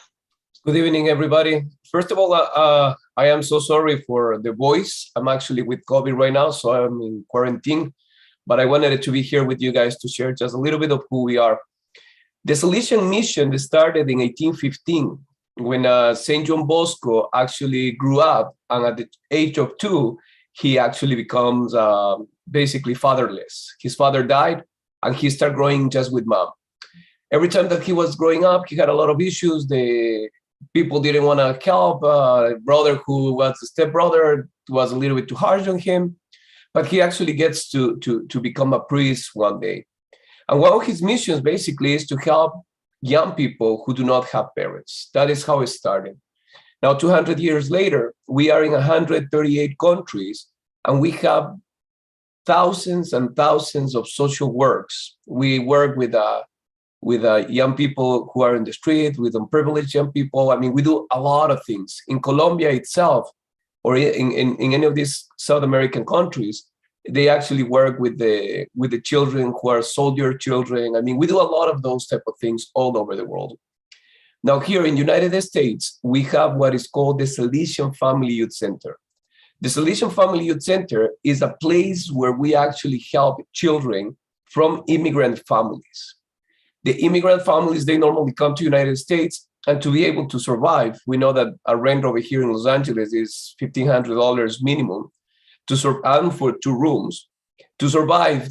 Good evening, everybody. First of all, I am so sorry for the voice. I'm actually with COVID right now, so I'm in quarantine. But I wanted to be here with you guys to share just a little bit of who we are. The Salesian mission started in 1815 when St. John Bosco actually grew up, and at the age of 2, he actually becomes basically fatherless. His father died, and he started growing just with mom. Every time that he was growing up, he had a lot of issues. The people didn't want to help. Brother who was a stepbrother was a little bit too harsh on him. But he actually gets to become a priest one day. And one of his missions basically is to help young people who do not have parents. That is how it started. Now, 200 years later, we are in 138 countries, and we have thousands and thousands of social works. We work with young people who are in the street, with unprivileged young people. I mean, we do a lot of things. In Colombia itself, or in any of these South American countries, they actually work with the children who are soldier children. I mean, we do a lot of those type of things all over the world. Now, here in the United States, we have what is called the Salesian Family Youth Center. The Salesian Family Youth Center is a place where we actually help children from immigrant families. The immigrant families, they normally come to the United States, and to be able to survive, we know that a rent over here in Los Angeles is $1,500 minimum and for 2 rooms. To survive,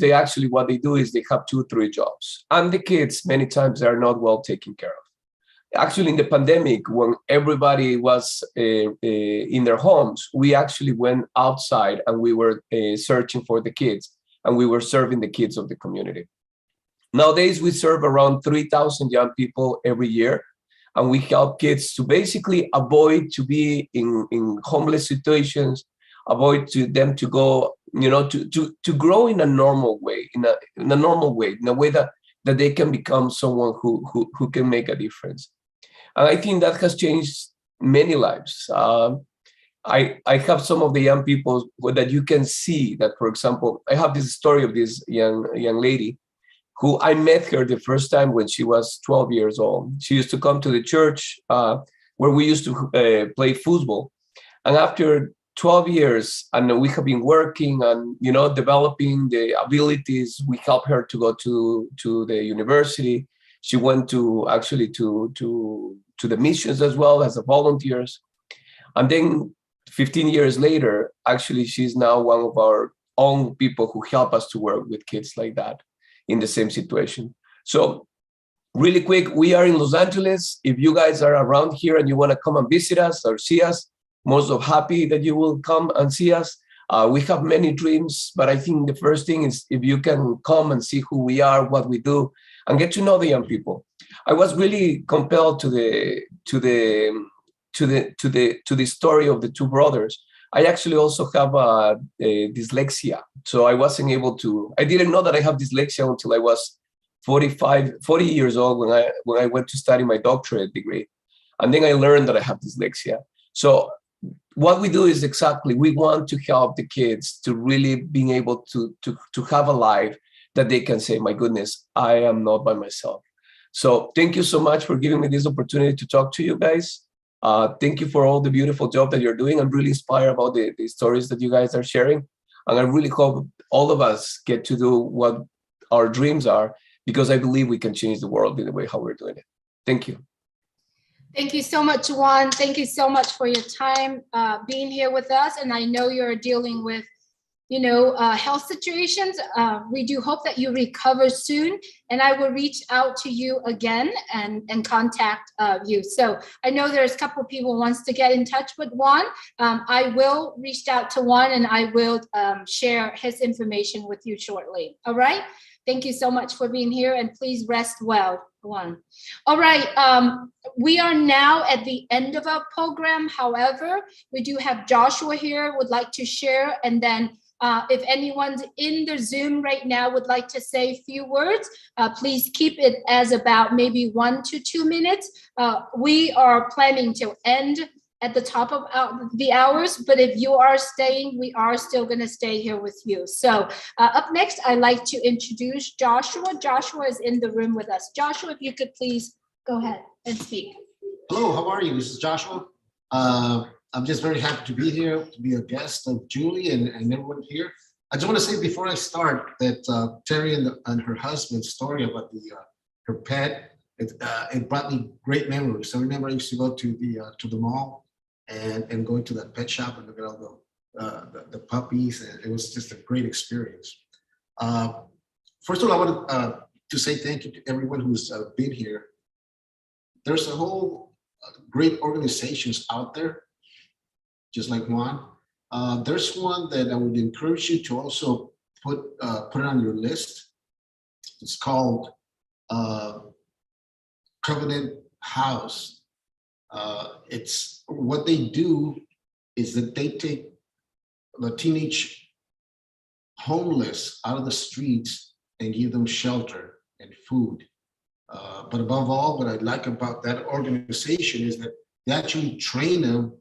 what they do is they have 2-3 jobs. And the kids, many times, are not well taken care of. Actually, in the pandemic, when everybody was in their homes, we actually went outside and we were searching for the kids, and we were serving the kids of the community. Nowadays, we serve around 3,000 young people every year. And we help kids to basically avoid to be in homeless situations, avoid them to go, to grow in a normal way, in a way that that they can become someone who can make a difference. And I think that has changed many lives. I have some of the young people that you can see that, for example, I have this story of this young lady who I met her the first time when she was 12 years old. She used to come to the church where we used to play football. And after 12 years, and we have been working and, you know, developing the abilities, we helped her to go to the university. She went to actually to the missions as well as a volunteers. And then 15 years later, actually, she's now one of our own people who help us to work with kids like that in the same situation. So really quick, we are in Los Angeles. If you guys are around here and you want to come and visit us or see us, most of happy that you will come and see us. We have many dreams, but I think the first thing is if you can come and see who we are, what we do, and get to know the young people. I was really compelled to the story of the two brothers. I actually also have a dyslexia, so I didn't know that I have dyslexia until I was 40 years old when I went to study my doctorate degree, and then I learned that I have dyslexia. So what we do is we want to help the kids to really being able to have a life that they can say, my goodness, I am not by myself. So thank you so much for giving me this opportunity to talk to you guys. Thank you for all the beautiful job that you're doing. I'm really inspired about the stories that you guys are sharing. And I really hope all of us get to do what our dreams are, because I believe we can change the world in the way how we're doing it. Thank you. Thank you so much, Juan. Thank you so much for your time being here with us. And I know you're dealing with, health situations. We do hope that you recover soon. And I will reach out to you again and contact you. So I know there's a couple of people who wants to get in touch with Juan. I will reach out to Juan and I will share his information with you shortly. All right. Thank you so much for being here, and please rest well, Juan. All right, we are now at the end of our program. However, we do have Joshua here, would like to share, and then if anyone's in the Zoom right now would like to say a few words, please keep it as about maybe 1 to 2 minutes. We are planning to end at the top of the hours, but if you are staying, we are still going to stay here with you. So up next, I'd like to introduce Joshua. Joshua is in the room with us. Joshua, if you could please go ahead and speak. Hello, how are you? This is Joshua. I'm just very happy to be here, to be a guest of Julie and everyone here. I just want to say before I start that Terry and her husband's story about her pet, it brought me great memories. So I remember I used to go to the mall and going to that pet shop and look at all the puppies, and it was just a great experience. First of all, I wanted to say thank you to everyone who's been here. There's a whole great organizations out there, just like Juan. There's one that I would encourage you to also put it on your list. It's called Covenant House. It's what they do is that they take the teenage homeless out of the streets and give them shelter and food. But above all, what I like about that organization is that they actually train them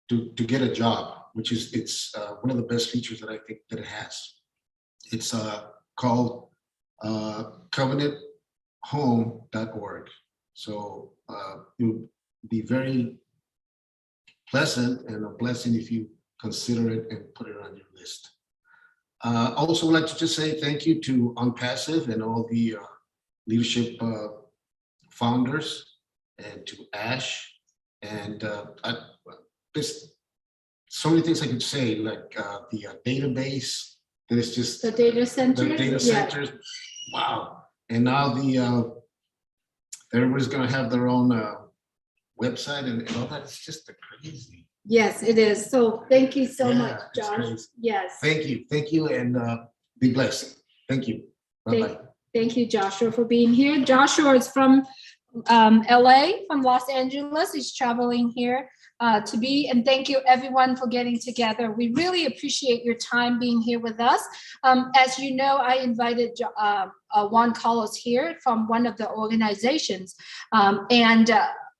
to get a job, which is one of the best features that I think that it has. It's called covenanthome.org. So it would be very pleasant and a blessing if you consider it and put it on your list. Also, would like to just say thank you to ONPASSIVE and all the leadership founders, and to Ash. And there's so many things I could say, like the database. That is just the data center. The data centers. Wow! And now everybody's going to have their own website and all that. It's just crazy. Yes, it is. So thank you so much, Josh. Yes. Thank you, and be blessed. Thank you. Bye-bye. Thank you, Joshua, for being here. Joshua is from LA, from Los Angeles. He's traveling here to be, and thank you everyone for getting together. We really appreciate your time being here with us. As you know, I invited Juan Carlos here from one of the organizations, and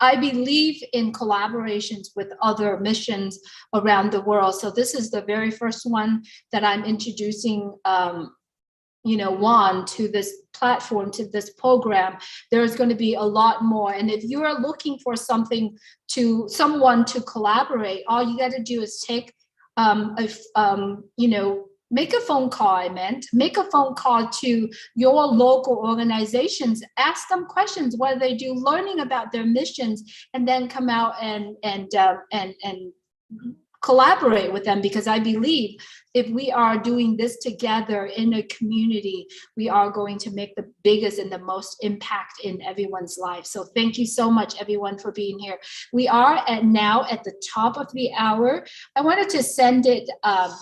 I believe in collaborations with other missions around the world. So this is the very first one that I'm introducing Juan to this platform, to this program. There's going to be a lot more. And if you are looking for someone to collaborate, all you got to do is take make a phone call. Make a phone call to your local organizations, ask them questions, what do they do, learning about their missions, and then come out and collaborate with them, because I believe if we are doing this together in a community, we are going to make the biggest and the most impact in everyone's life. So thank you so much, everyone, for being here. We are now at the top of the hour. I wanted to send it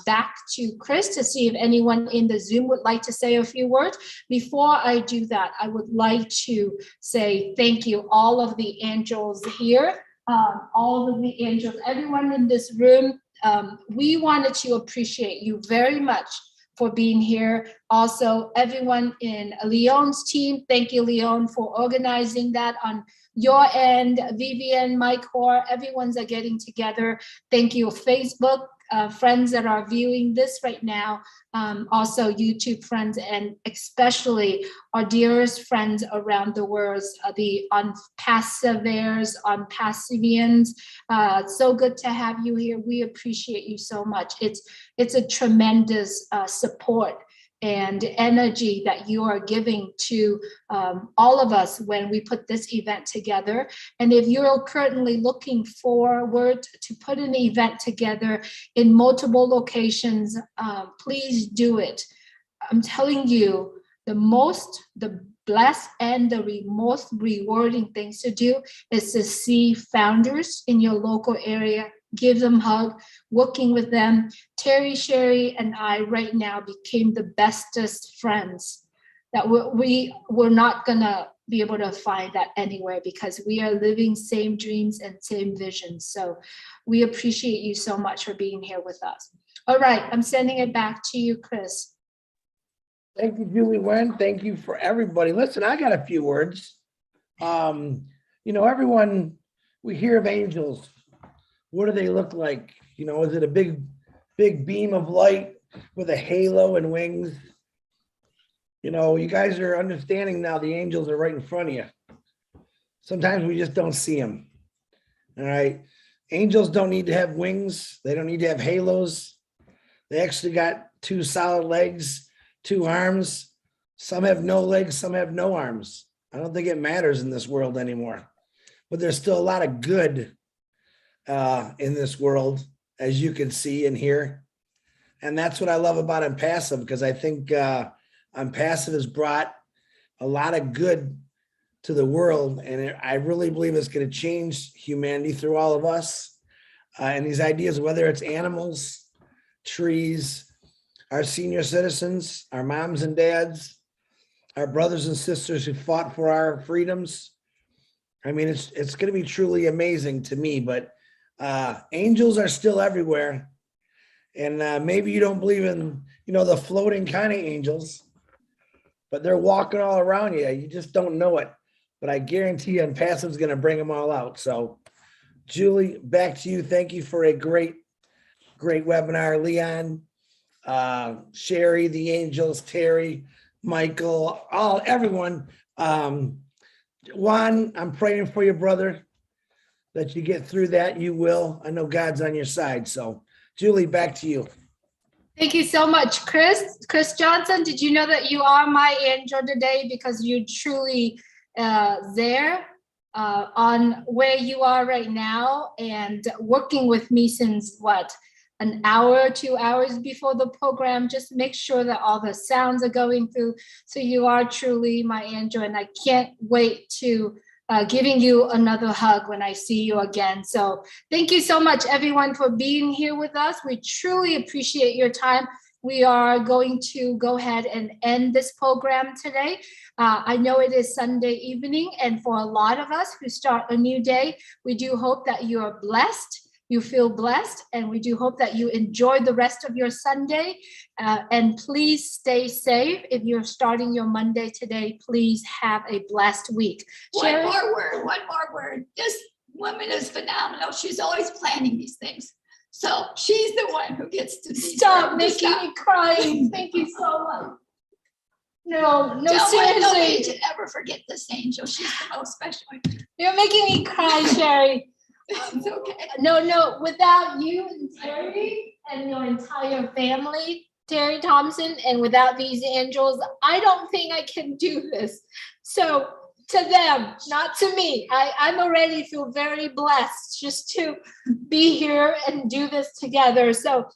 back to Chris to see if anyone in the Zoom would like to say a few words. Before I do that, I would like to say thank you, all of the angels here. All of the angels, everyone in this room, we wanted to appreciate you very much for being here. Also, everyone in Leon's team, thank you, Leon, for organizing that on your end. Vivian, Mike, Hoare, everyone's getting together. Thank you, Facebook friends that are viewing this right now. Also YouTube friends, and especially our dearest friends around the world, the ONPASSIVEers, ONPASSIVians. So good to have you here. We appreciate you so much. It's a tremendous support and energy that you are giving to all of us when we put this event together. And if you're currently looking forward to put an event together in multiple locations, please do it. I'm telling you, the blessed and the most rewarding things to do is to see founders in your local area, give them a hug, working with them. Terry, Sherry, and I right now became the bestest friends that we're not gonna be able to find that anywhere, because we are living same dreams and same visions. So we appreciate you so much for being here with us. All right, I'm sending it back to you, Chris. Thank you, Julie Wen. Thank you for everybody. Listen, I got a few words. Everyone, we hear of angels. What do they look like? Is it a big beam of light with a halo and wings? You guys are understanding now the angels are right in front of you. Sometimes we just don't see them. All right. Angels don't need to have wings. They don't need to have halos. They actually got 2 solid legs, 2 arms. Some have no legs, some have no arms. I don't think it matters in this world anymore. But there's still a lot of good in this world, as you can see and hear. And that's what I love about ONPASSIVE, because I think ONPASSIVE has brought a lot of good to the world. And I really believe it's going to change humanity through all of us. And these ideas, whether it's animals, trees, our senior citizens, our moms and dads, our brothers and sisters who fought for our freedoms. I mean, it's going to be truly amazing to me, but angels are still everywhere. And maybe you don't believe in, the floating kind of angels, but they're walking all around you. You just don't know it. But I guarantee you ONPASSIVE is going to bring them all out. So Julie, back to you. Thank you for a great webinar. Leon, Sherry, the angels, Terry, Michael, everyone. Juan, I'm praying for you, brother, that you get through that. You will. I know God's on your side. So Julie, back to you. Thank you so much, Chris. Chris Johnson, did you know that you are my angel today, because you're truly there on where you are right now and working with me since an hour, 2 hours before the program. Just make sure that all the sounds are going through. So you are truly my angel, and I can't wait to giving you another hug when I see you again. So thank you so much, everyone, for being here with us. We truly appreciate your time. we are going to go ahead and end this program today. I know it is Sunday evening, and for a lot of us who start a new day, we do hope that you are blessed, you feel blessed, and we do hope that you enjoy the rest of your Sunday. And please stay safe. If you're starting your Monday today, please have a blessed week. One more word. This woman is phenomenal. She's always planning these things. So she's the one who gets to Stop making me crying. Thank you so much. No, Don't want seriously. nobody to ever forget this angel. She's the most special. You're making me cry, Sherry. It's okay. No, without you and Terry and your entire family, Terry Thompson, and without these angels, I don't think I can do this. So to them, not to me. I'm already feel very blessed just to be here and do this together. So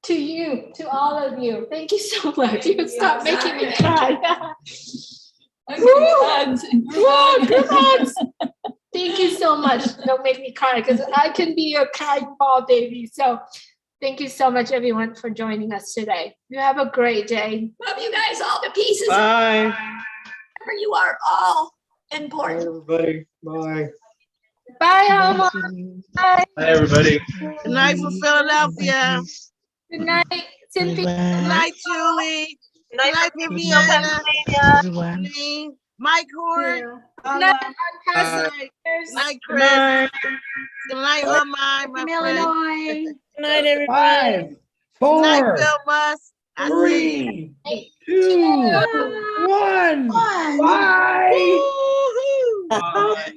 to you, to all of you, thank you so much. You stop making me cry. Good hugs. Thank you so much. Don't make me cry because I can be your crying ball baby. So thank you so much, everyone, for joining us today. You have a great day. Love you guys all to pieces. Bye. Remember, you are all important. Everybody, bye. Bye, Alma. Bye. Hi, everybody. Good night from Philadelphia. Good night, Cynthia. Good night, Julie. Good night, Viviana. Pauline, Mike Hort. Good night, Good night, Chris. Good night, Hermine, my friend. Illinois. Good night, everybody. 5, Good night, 4, Bill Bus. 3, 2, 1. Bye. Woohoo. Bye.